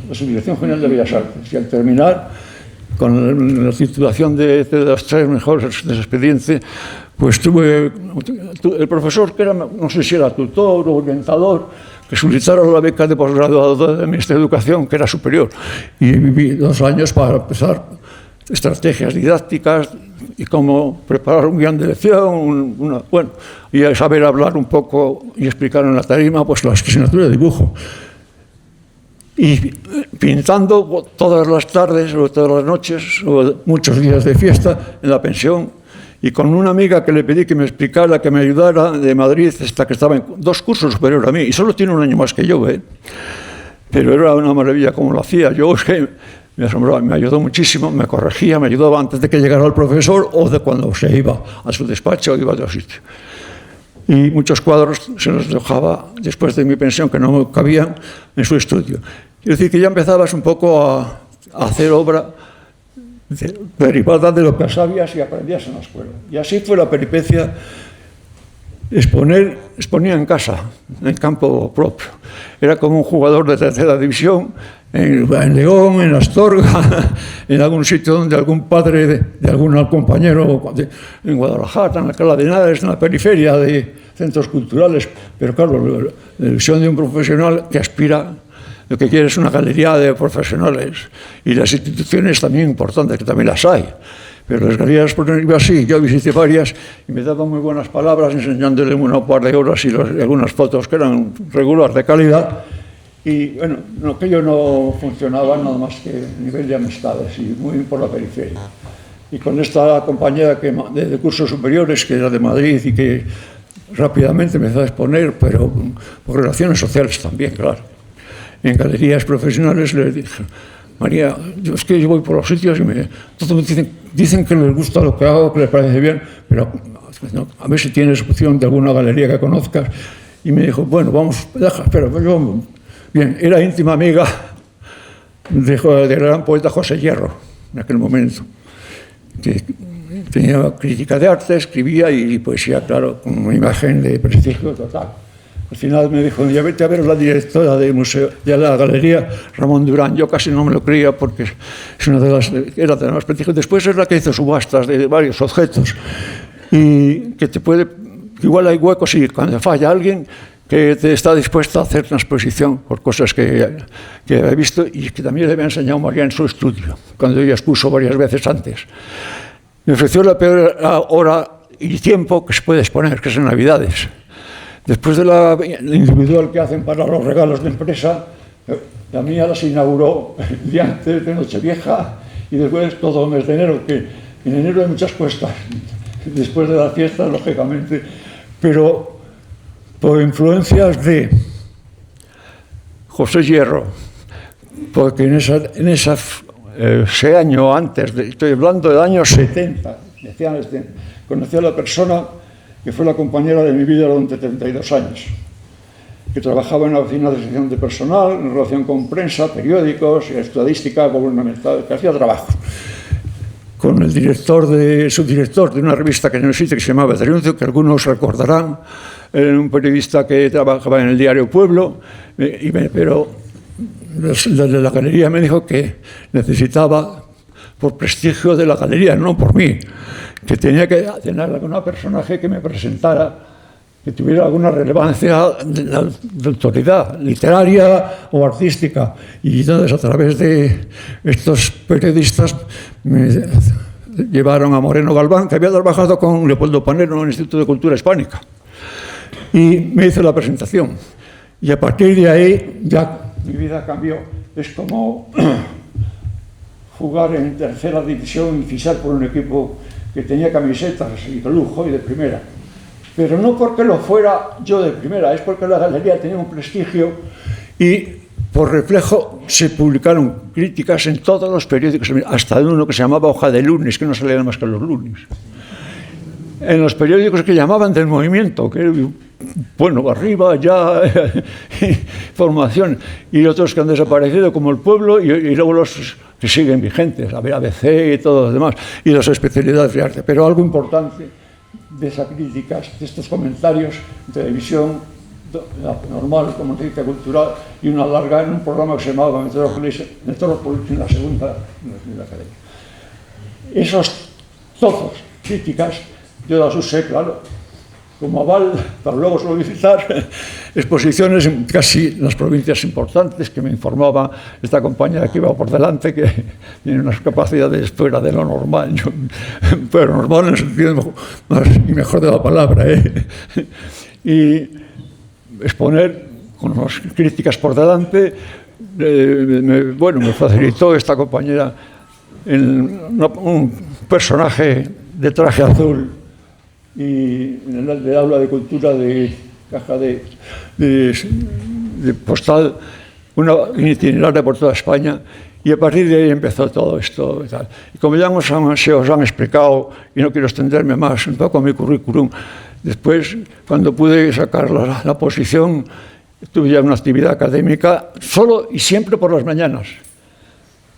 la Subdirección General de Bellas Artes. Y al terminar, con la titulación de los 3 mejores del expediente, pues tuve el profesor que era, no sé si era tutor o orientador, que solicitaron la beca de posgraduado del Ministerio de Educación, que era superior. Y viví 2 años para empezar estrategias didácticas y cómo preparar un guión de lección, bueno, y saber hablar un poco y explicar en la tarima pues la asignatura de dibujo. y pintando todas las tardes o todas las noches o muchos días de fiesta en la pensión, y con una amiga que le pedí que me explicara, que me ayudara de Madrid, hasta que estaba en 2 cursos superior a mí, y solo tiene 1 año más que yo, pero era una maravilla como lo hacía. Yo es que me asombraba, me ayudó muchísimo, me corregía, me ayudaba antes de que llegara el profesor o de cuando se iba a su despacho o iba a otro sitio. Y muchos cuadros se los dejaba después de mi pensión, que no me cabían, en su estudio. Es decir, que ya empezabas un poco a hacer obra derivada de lo que sabías y aprendías en la escuela. Y así fue la peripecia. Exponía en casa, en campo propio. Era como un jugador de tercera división, en León, en Astorga, en algún sitio donde algún padre de algún compañero, en Guadalajara, en Alcalá de Henares, en la periferia de centros culturales. Pero claro, la visión de un profesional que aspira, lo que quiere es una galería de profesionales, y las instituciones también importantes, que también las hay. Pero las galerías, por ejemplo, así, yo visité varias y me daban muy buenas palabras, enseñándole un par de horas y algunas fotos que eran regulares, de calidad. Y bueno, aquello no funcionaba nada más que a nivel de amistades y muy por la periferia. Y con esta compañera de cursos superiores, que era de Madrid y que rápidamente empezó a exponer, pero por relaciones sociales también, claro. En galerías profesionales le dije: María, yo es que yo voy por los sitios y todos me dicen que les gusta lo que hago, que les parece bien, pero no, a ver si tienes opción de alguna galería que conozcas. Y me dijo: bueno, vamos, espera, yo... Bien, era íntima amiga del gran poeta José Hierro, en aquel momento, que tenía crítica de arte, escribía y poesía, claro, con una imagen de prestigio total. Al final me dijo: ya vete a ver la directora del museo, de la galería, Ramón Durán. Yo casi no me lo creía porque es una era de las más prestigiosas. Después es la que hizo subastas de varios objetos y que igual hay huecos y cuando falla alguien que te está dispuesta a hacer una exposición por cosas que he visto y que también le había enseñado María en su estudio, cuando ella expuso varias veces antes. Me ofreció la peor hora y tiempo que se puede exponer, que es en Navidades. Después de la individual que hacen para los regalos de empresa, la mía las inauguró el día antes de Nochevieja y después todo el mes de enero, que en enero hay muchas cuestas, después de las fiestas, lógicamente, pero por influencias de José Hierro, porque en ese año antes, estoy hablando del año 70, conocí a la persona que fue la compañera de mi vida durante 32 años, que trabajaba en la oficina de sección de personal, en relación con prensa, periódicos, estadística gubernamental, que hacía trabajo. Con el subdirector de una revista que no existe, que se llamaba Triunfo, que algunos recordarán, era un periodista que trabajaba en el diario Pueblo, pero de la galería me dijo que necesitaba, por prestigio de la galería, no por mí, que tenía que tener algún personaje que me presentara, que tuviera alguna relevancia de autoridad literaria o artística. Y entonces, a través de estos periodistas, me llevaron a Moreno Galván, que había trabajado con Leopoldo Panero en el Instituto de Cultura Hispánica. Y me hizo la presentación. Y a partir de ahí, ya mi vida cambió. Es como jugar en tercera división y fichar por un equipo que tenía camisetas y de lujo y de primera. Pero no porque lo fuera yo de primera, es porque la galería tenía un prestigio y por reflejo se publicaron críticas en todos los periódicos, hasta en uno que se llamaba Hoja de Lunes, que no salía más que los lunes. En los periódicos que llamaban del movimiento, que bueno, arriba, ya, formación, y otros que han desaparecido, como El Pueblo, y luego los que siguen vigentes, ABC y todo lo demás, y las especialidades de arte. Pero algo importante de esas críticas, de estos comentarios de televisión normal, como crítica cultural, y una larga en un programa que se llamaba Metrópolis, en la segunda academia. Esos trozos, críticas, yo las usé, claro, como aval para luego solicitar exposiciones en casi las provincias importantes, que me informaba esta compañera que iba por delante, que tiene unas capacidades fuera de lo normal, pero normal en el sentido más y mejor de la palabra, y exponer con las críticas por delante me facilitó esta compañera un personaje de traje azul y en el aula de cultura de caja de postal, una itineraria por toda España, y a partir de ahí empezó todo esto y tal. Y como ya se os han explicado, y no quiero extenderme más un poco a mi currículum, después, cuando pude sacar la posición, tuve ya una actividad académica solo y siempre por las mañanas.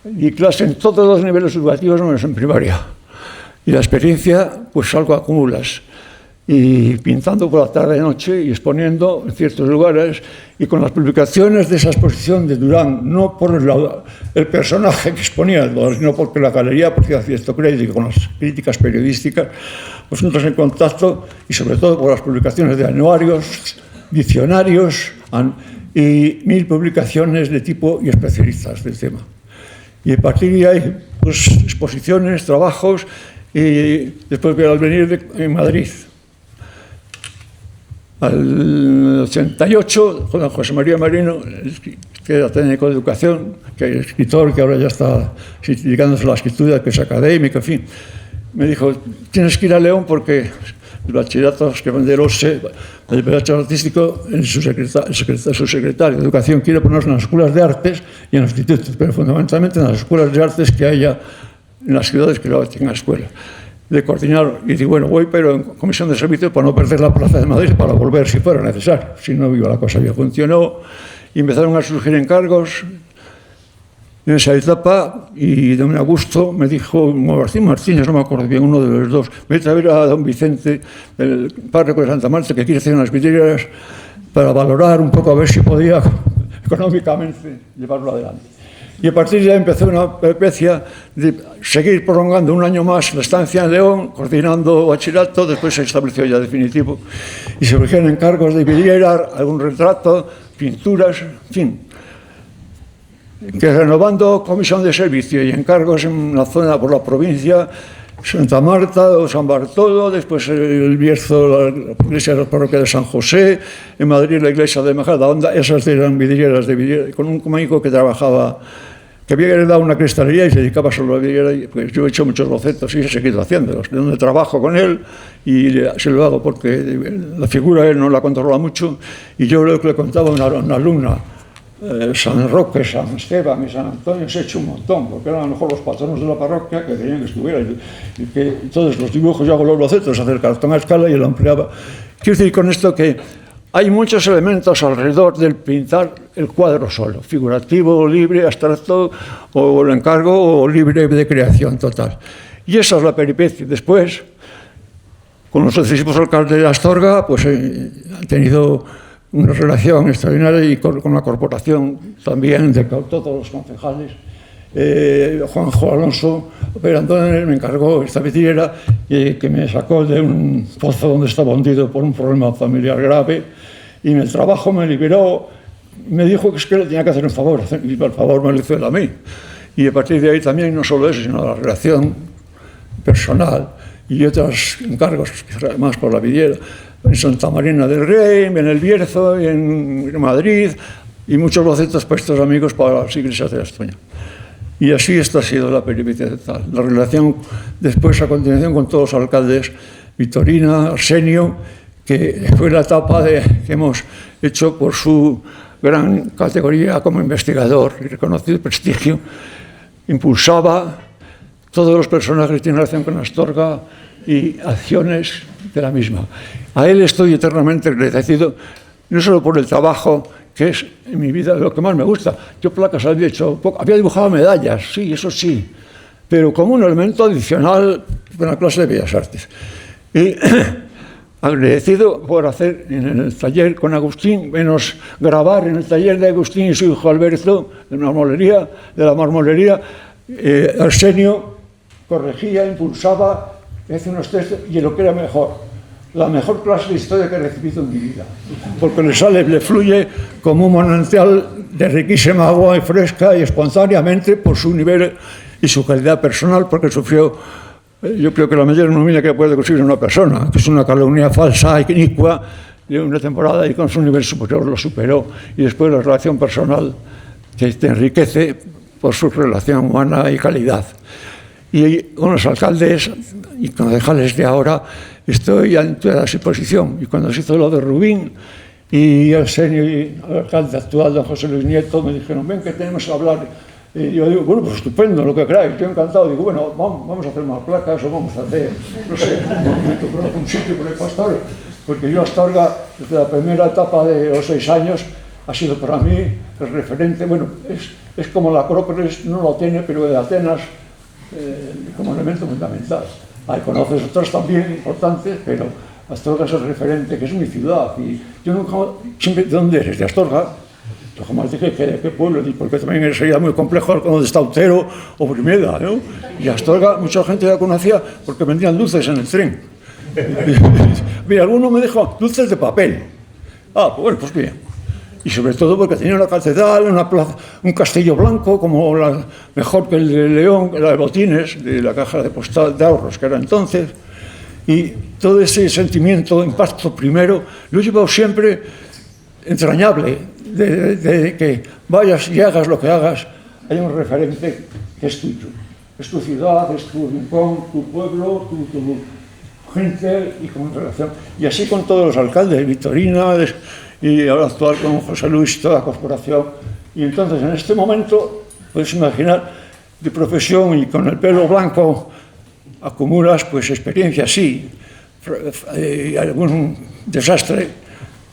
Y clase en todos los niveles educativos, menos en primaria. Y la experiencia, pues algo acumulas. Y pintando por la tarde y noche y exponiendo en ciertos lugares, y con las publicaciones de esa exposición de Durán, no por el personaje que exponía, sino porque la galería hacía cierto crédito con las críticas periodísticas, pues nosotros en contacto, y sobre todo por las publicaciones de anuarios, diccionarios y 1000 publicaciones de tipo y especialistas del tema. Y a partir de ahí, pues exposiciones, trabajos, y después al venir en Madrid, al 88, con José María Marino, que era técnico de educación, que es escritor, que ahora ya está dedicándose a la escritura, que es académico, en fin, me dijo, tienes que ir a León porque el bachillerato que van del OSE, el bachillerato artístico, su secretario de educación quiere ponernos en las escuelas de artes y en los institutos, pero fundamentalmente en las escuelas de artes que haya en las ciudades que luego tengan escuelas. De coordinar, y digo, bueno, voy, pero en comisión de servicio para no perder la plaza de Madrid, para volver si fuera necesario. Si no, viva la cosa ya funcionó, y empezaron a surgir encargos en esa etapa, y don Augusto me dijo, Martínez, no me acuerdo bien, uno de los dos, vete a ver a don Vicente, el párroco de Santa Marta, que quiere hacer unas vidrieras para valorar un poco a ver si podía económicamente llevarlo adelante. Y a partir de ahí empezó una peripecia de seguir prolongando un año más la estancia en León, coordinando bachillerato, después se estableció ya definitivo, y se surgieron encargos de vidriera, algún retrato, pinturas, en fin, que renovando comisión de servicio y encargos en la zona por la provincia, Santa Marta o San Bartolo, después el Bierzo, la iglesia de la parroquia de San José, en Madrid la iglesia de Majadahonda, esas eran vidrieras de vidriera, con un amigo que trabajaba, que había heredado una cristalería y se dedicaba solo a la vidriera, pues yo he hecho muchos bocetos y he seguido haciéndolos, de donde trabajo con él y se lo hago porque la figura él no la controla mucho, y yo creo que le contaba a una alumna, San Roque, San Esteban y San Antonio, se ha hecho un montón, porque eran a lo mejor los patronos de la parroquia que querían que estuviera, y que todos los dibujos, yo hago los bocetos, hacer cartón a escala y lo empleaba. Quiero decir con esto que hay muchos elementos alrededor del pintar el cuadro solo, figurativo, libre, abstracto, o el encargo, o libre de creación total. Y esa es la peripecia. Después, con los sucesivos alcaldes de Astorga, pues han tenido una relación extraordinaria, y con la corporación también, de todos los concejales. Juanjo Alonso Perandón me encargó esta vidriera que me sacó de un pozo donde estaba hundido por un problema familiar grave, y en el trabajo me liberó, me dijo que es que le tenía que hacer un favor, y el favor me lo hizo él a mí. Y a partir de ahí también, no solo eso, sino la relación personal y otros encargos, más por la vidriera, en Santa Marina del Rey, en el Bierzo, en Madrid, y muchos bocetos para estos amigos para las iglesias de Astoña. Y así esta ha sido la peripecia de tal. La relación después, a continuación, con todos los alcaldes, Vitorina, Arsenio, que fue la etapa que hemos hecho por su gran categoría como investigador y reconocido prestigio. Impulsaba todos los personajes que tienen relación con Astorga y acciones de la misma. A él estoy eternamente agradecido, no solo por el trabajo, que es en mi vida lo que más me gusta. Yo placas había hecho poco, había dibujado medallas, sí, eso sí, pero como un elemento adicional de la clase de Bellas Artes. Y agradecido por hacer en el taller con Agustín, menos grabar en el taller de Agustín y su hijo Alberto, de la marmolería, Arsenio corregía, impulsaba, hacía unos textos, y lo que era mejor, la mejor clase de historia que he recibido en mi vida, porque le fluye como un manantial de riquísima agua y fresca y espontáneamente por su nivel y su calidad personal, porque sufrió, yo creo que la mayor ignominia que puede conseguir una persona, que es una calumnia falsa y inicua de una temporada, y con su nivel superior lo superó, y después la relación personal que te enriquece por su relación humana y calidad. Y con los alcaldes y concejales de ahora estoy a toda disposición. Y cuando se hizo lo de Rubín y el alcalde actual, don José Luis Nieto, me dijeron, ven que tenemos que hablar. Y yo digo, bueno, pues estupendo, lo que queráis, estoy encantado. Digo, bueno, vamos a hacer más placas o vamos a hacer, no sé, un sitio por el pastor. Porque yo Astorga, desde la primera etapa de los 6 años, ha sido para mí el referente. Bueno, es como la Acrópolis, no lo tiene, pero de Atenas como elemento fundamental. Hay conoces otros también importantes, pero Astorga es el referente, que es mi ciudad. Y yo nunca, siempre, ¿de dónde eres? De Astorga. Yo jamás dije que qué pueblo, porque también sería muy complejo donde está Utero o Primeda, ¿no? Y Astorga, mucha gente la conocía porque vendían dulces en el tren. Mira, alguno me dijo dulces de papel. Ah, pues bueno, pues bien. Y sobre todo porque tenía una catedral, una plaza, un castillo blanco, como mejor que el de León, la de Botines, de la caja de postal de ahorros que era entonces. Y todo ese sentimiento, impacto primero, lo he llevado siempre entrañable. De que vayas y hagas lo que hagas, hay un referente que es tuyo. Es tu ciudad, es tu rincón, tu pueblo, tu gente y con relación. Y así con todos los alcaldes, Victorina y ahora actual con José Luis, toda la corporación. Y entonces en este momento, puedes imaginar, de profesión y con el pelo blanco, acumulas pues experiencia, sí, algún desastre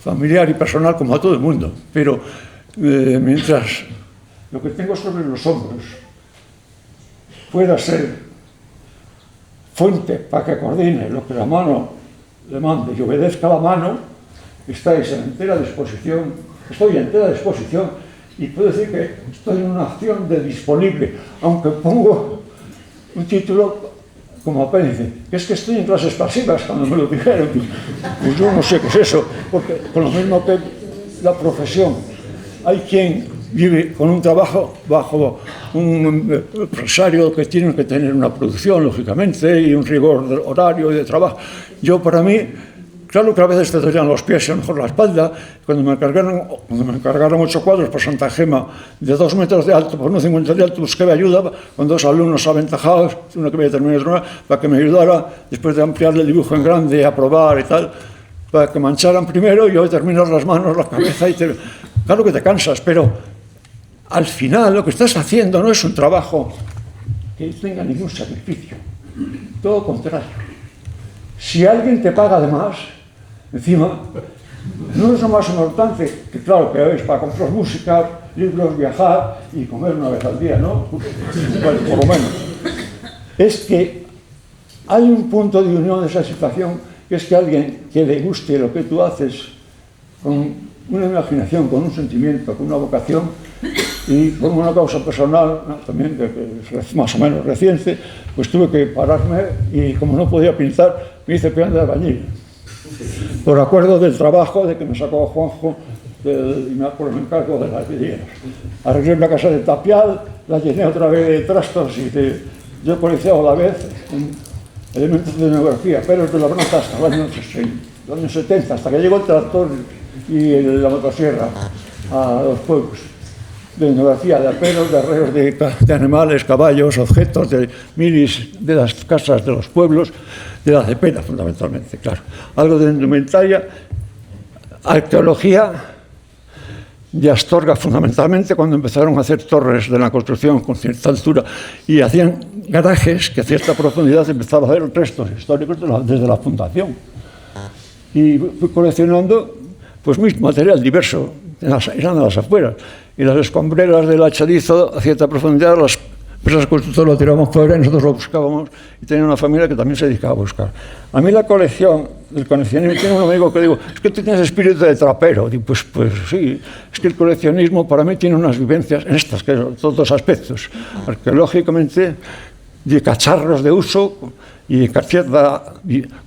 familiar y personal como a todo el mundo, pero mientras lo que tengo sobre los hombros pueda ser fuente para que coordine lo que la mano le mande y obedezca la mano, estoy en entera disposición y puedo decir que estoy en una acción de disponible, aunque pongo un título como apéndice, que es que estoy en clases pasivas cuando me lo dijeron. Pues yo no sé qué es eso, porque con lo mismo que la profesión, hay quien vive con un trabajo bajo un empresario que tiene que tener una producción, lógicamente, y un rigor de horario y de trabajo. Yo, para mí, claro que a veces te dolían los pies y a lo mejor la espalda. Cuando me encargaron 8 cuadros por Santa Gema de 2 metros de alto por 1,50 de alto, busqué ayuda con 2 alumnos aventajados, uno que había terminado para que me ayudara, después de ampliar el dibujo en grande, aprobar y tal, para que mancharan primero y yo terminar las manos, la cabeza. Claro que te cansas, pero al final lo que estás haciendo no es un trabajo que tenga ningún sacrificio, todo lo contrario. Si alguien te paga de más, encima, no es lo más importante, que claro que es para comprar música, libros, viajar y comer una vez al día, ¿no? Bueno, por lo menos. Es que hay un punto de unión de esa situación, que es que alguien que le guste lo que tú haces, con una imaginación, con un sentimiento, con una vocación y con una causa personal, ¿no? También que es más o menos reciente, pues tuve que pararme y como no podía pintar, me hice peón de albañil. Por acuerdo del trabajo de que me sacó Juanjo y me encargo de las vidrieras. Arreglé una casa de tapial, la llené otra vez de trastos y yo coleccionaba a la vez elementos de etnografía, pero de la bronca hasta los años 70, hasta que llegó el tractor y la motosierra a los pueblos. De etnografía, de aperos, de arreos de animales, caballos, objetos, de milis de las casas de los pueblos, de la cepeda fundamentalmente, claro. Algo de indumentaria, arqueología de Astorga fundamentalmente, cuando empezaron a hacer torres de la construcción con cierta altura y hacían garajes que a cierta profundidad empezaba a ver restos históricos desde la fundación. Y fui coleccionando pues material diverso, eran de las afueras. Y las escombreras del Hachadizo, a cierta profundidad, las empresas constructoras lo tiraban fuera y nosotros lo buscábamos. Y tenía una familia que también se dedicaba a buscar. A mí la colección, el coleccionismo, tengo un amigo que digo, es que tú tienes espíritu de trapero. Digo, pues sí, es que el coleccionismo para mí tiene unas vivencias en estas, que son todos aspectos. Arqueológicamente, de cacharros de uso y de cierta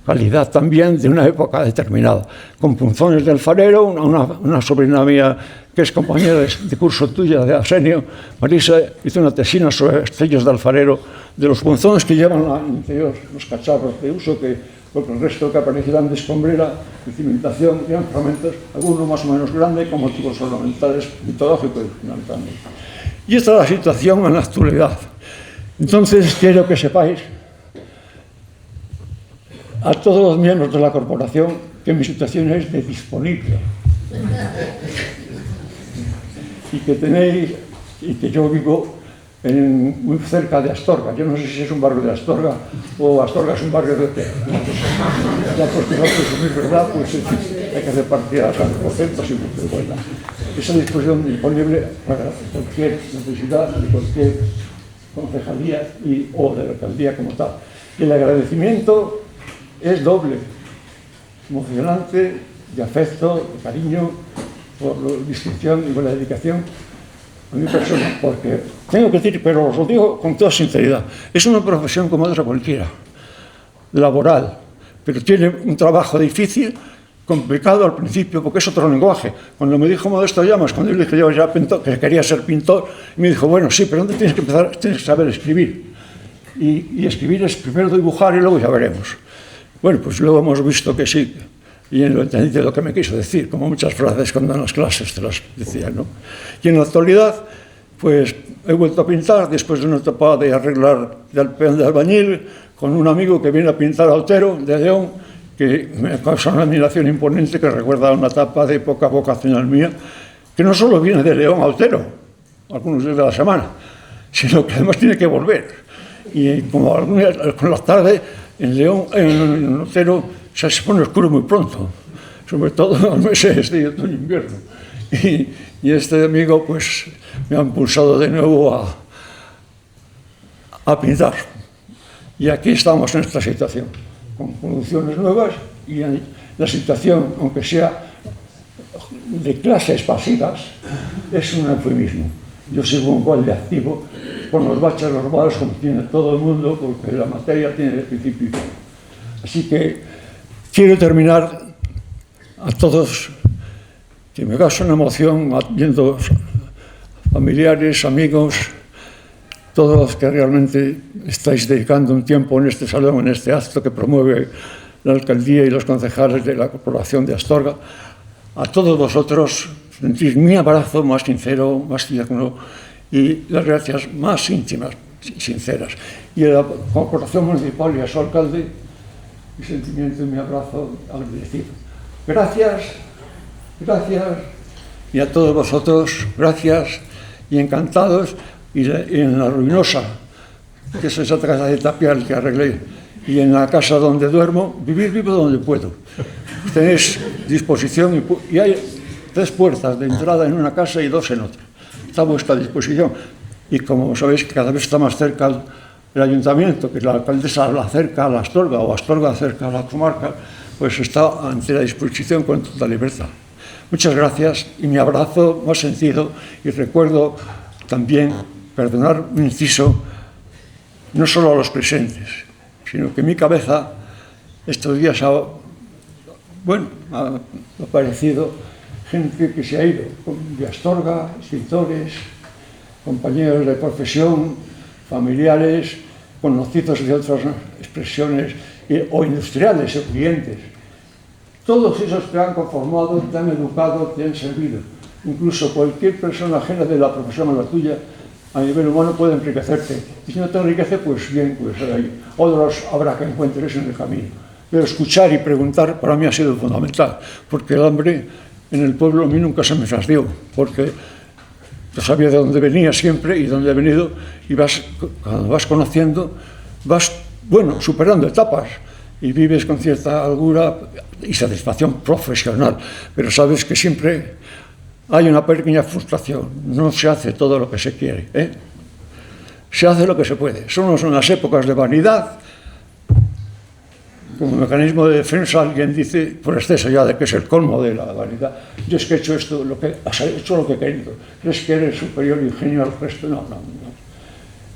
calidad también de una época determinada. Con punzones del alfarero, una sobrina mía que es compañera de curso tuya, de Arsenio, Marisa, hizo una tesina sobre estrellas de alfarero, de los punzones que llevan al interior, los cacharros de uso, que porque el resto que aparecieran de escombrera, de cimentación, eran fragmentos, algunos más o menos grandes, con motivos ornamentales, mitológicos fundamentalmente. Y esta es la situación en la actualidad. Entonces, quiero que sepáis a todos los miembros de la corporación que mi situación es de disponible y que tenéis, y que yo vivo muy cerca de Astorga. Yo no sé si es un barrio de Astorga o Astorga es un barrio de hotel. Ya porque no presumir verdad, pues hay que repartir a San José posible, pero bueno, esa disposición disponible para cualquier necesidad de cualquier concejalía o de la alcaldía como tal. Y el agradecimiento es doble, emocionante, de afecto, de cariño, por la distinción y por la dedicación a mi persona, porque tengo que decir, pero os lo digo con toda sinceridad, es una profesión como otra cualquiera, laboral, pero tiene un trabajo difícil, complicado al principio, porque es otro lenguaje. Cuando me dijo Modesto Llamas, cuando yo le dije yo era pintor, que quería ser pintor, me dijo, bueno, sí, pero ¿dónde tienes que empezar? Tienes que saber escribir. Y escribir es primero dibujar y luego ya veremos. Bueno, pues luego hemos visto que sí, y lo entendí de lo que me quiso decir, como muchas frases cuando en las clases te las decía, ¿no? Y en la actualidad, pues he vuelto a pintar después de una etapa de arreglar del peón de albañil con un amigo que viene a pintar a Otero, de León, que me causa una admiración imponente, que recuerda una etapa de época vocacional mía, que no solo viene de León a Otero, algunos días de la semana, sino que además tiene que volver. Y como con la tarde, en León, en Otero, se pone oscuro muy pronto, sobre todo en los meses de otoño e invierno. Y este amigo pues me ha impulsado de nuevo a pintar. Y aquí estamos en esta situación, con producciones nuevas y la situación, aunque sea de clases pasivas, es un eufemismo. Yo sigo igual de activo con los baches normales como tiene todo el mundo, porque la materia tiene principio y fin. Así que quiero terminar a todos, que me causa una emoción viendo familiares, amigos, todos los que realmente estáis dedicando un tiempo en este salón, en este acto que promueve la alcaldía y los concejales de la Corporación de Astorga. A todos vosotros sentís mi abrazo más sincero, más tierno y las gracias más íntimas y sinceras. Y a la Corporación Municipal y a su alcalde, mi sentimiento y mi abrazo agradecido. Gracias, gracias, y a todos vosotros, gracias y encantados. Y en la ruinosa, que es esa casa de tapial que arreglé, y en la casa donde duermo, vivo donde puedo. Tenéis disposición y hay 3 puertas de entrada en una casa y 2 en otra. Está a vuestra disposición. Y como sabéis que cada vez está más cerca el ayuntamiento, que la alcaldesa la acerca a la Astorga o Astorga acerca a la comarca, pues está ante la disposición con toda libertad. Muchas gracias y mi abrazo más sentido, y recuerdo también, perdonar un inciso, no solo a los presentes, sino que en mi cabeza estos días ha aparecido gente que se ha ido, de Astorga, escritores, compañeros de profesión, familiares, conocidos de otras expresiones, o industriales o clientes. Todos esos te han conformado, te han educado, te han servido. Incluso cualquier persona ajena de la profesión a la tuya, a nivel humano, puede enriquecerte. Y si no te enriquece, pues bien, pues ahí. Otros habrá que encuentres en el camino. Pero escuchar y preguntar para mí ha sido fundamental, porque el hambre en el pueblo a mí nunca se me sació, porque yo sabía de dónde venía siempre y dónde he venido, y cuando vas conociendo, vas, superando etapas y vives con cierta holgura y satisfacción profesional, pero sabes que siempre hay una pequeña frustración, no se hace todo lo que se quiere, se hace lo que se puede. Son unas épocas de vanidad, como mecanismo de defensa. Alguien dice, por exceso ya, de que es el colmo de la vanidad: yo es que he hecho esto, has hecho lo que he querido, crees que eres superior y genio al resto. No.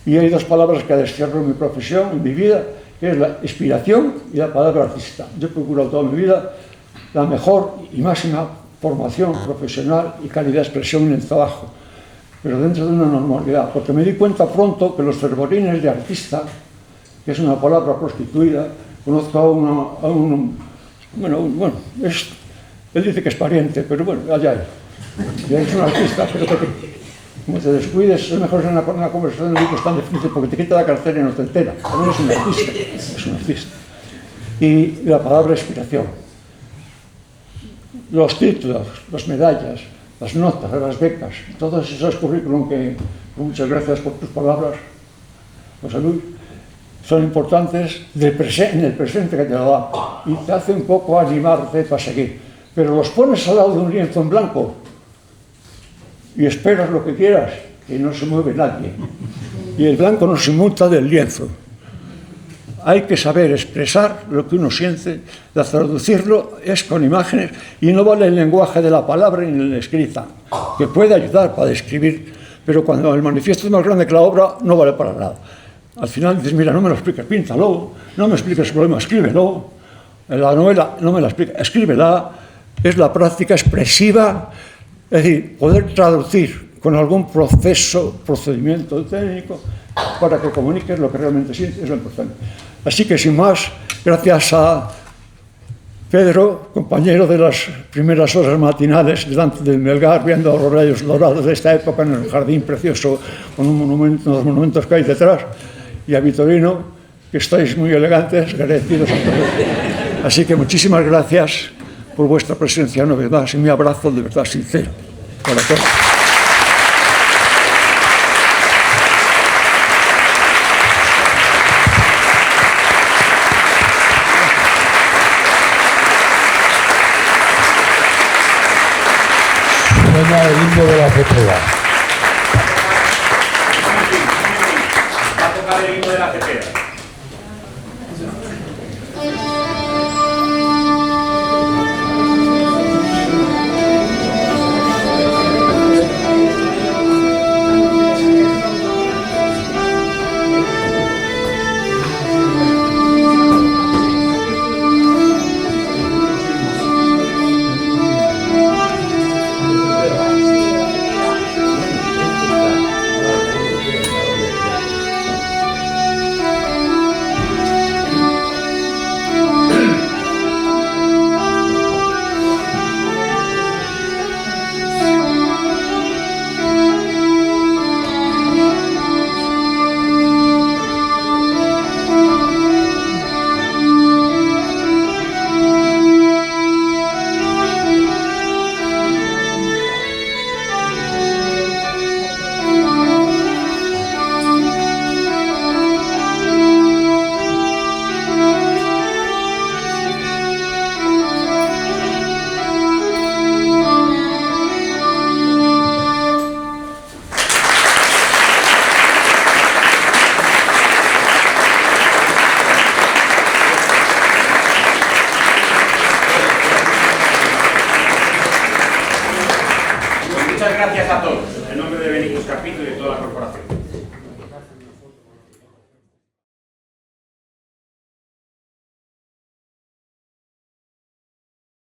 Y hay 2 palabras que destierro en mi profesión, en mi vida, que es la inspiración y la palabra artista. Yo he procurado toda mi vida la mejor y máxima formación profesional y calidad de expresión en el trabajo, pero dentro de una normalidad, porque me di cuenta pronto que los fervorines de artista, que es una palabra prostituida, Conozco a un bueno, él dice que es pariente, pero bueno, allá hay. Y es un artista, pero como te descuides, es mejor en una conversación de grupos tan difícil porque te quita la cartera y no te entera. También es un artista. Y la palabra inspiración. Los títulos, las medallas, las notas, las becas, todos esos currículum que, muchas gracias por tus palabras, José Luis, son importantes en el presente que te lo da y te hace un poco animarte para seguir. Pero los pones al lado de un lienzo en blanco y esperas lo que quieras, que no se mueve nadie. Y el blanco no se muta del lienzo. Hay que saber expresar lo que uno siente, traducirlo es con imágenes y no vale el lenguaje de la palabra ni la escrita, que puede ayudar para describir, pero cuando el manifiesto es más grande que la obra, no vale para nada. Al final dices, mira, no me lo expliques, píntalo, no me expliques el problema, escríbelo. La novela no me la explica, escríbela. Es la práctica expresiva, es decir, poder traducir con algún procedimiento técnico para que comuniques lo que realmente sientes es lo importante. Así que sin más, gracias a Pedro, compañero de las primeras horas matinales delante del Melgar, viendo los rayos dorados de esta época en el jardín precioso con unos monumentos que hay detrás, y a Vitorino, que estáis muy elegantes, agradecidos a todos. Así que muchísimas gracias por vuestra presencia una vez más y mi abrazo de verdad sincero para todos. Suena el himno de la Cepeda. Va a tocar el himno de la Cepeda. Muchas gracias a todos, en nombre de Benito Carpizo y de toda la corporación.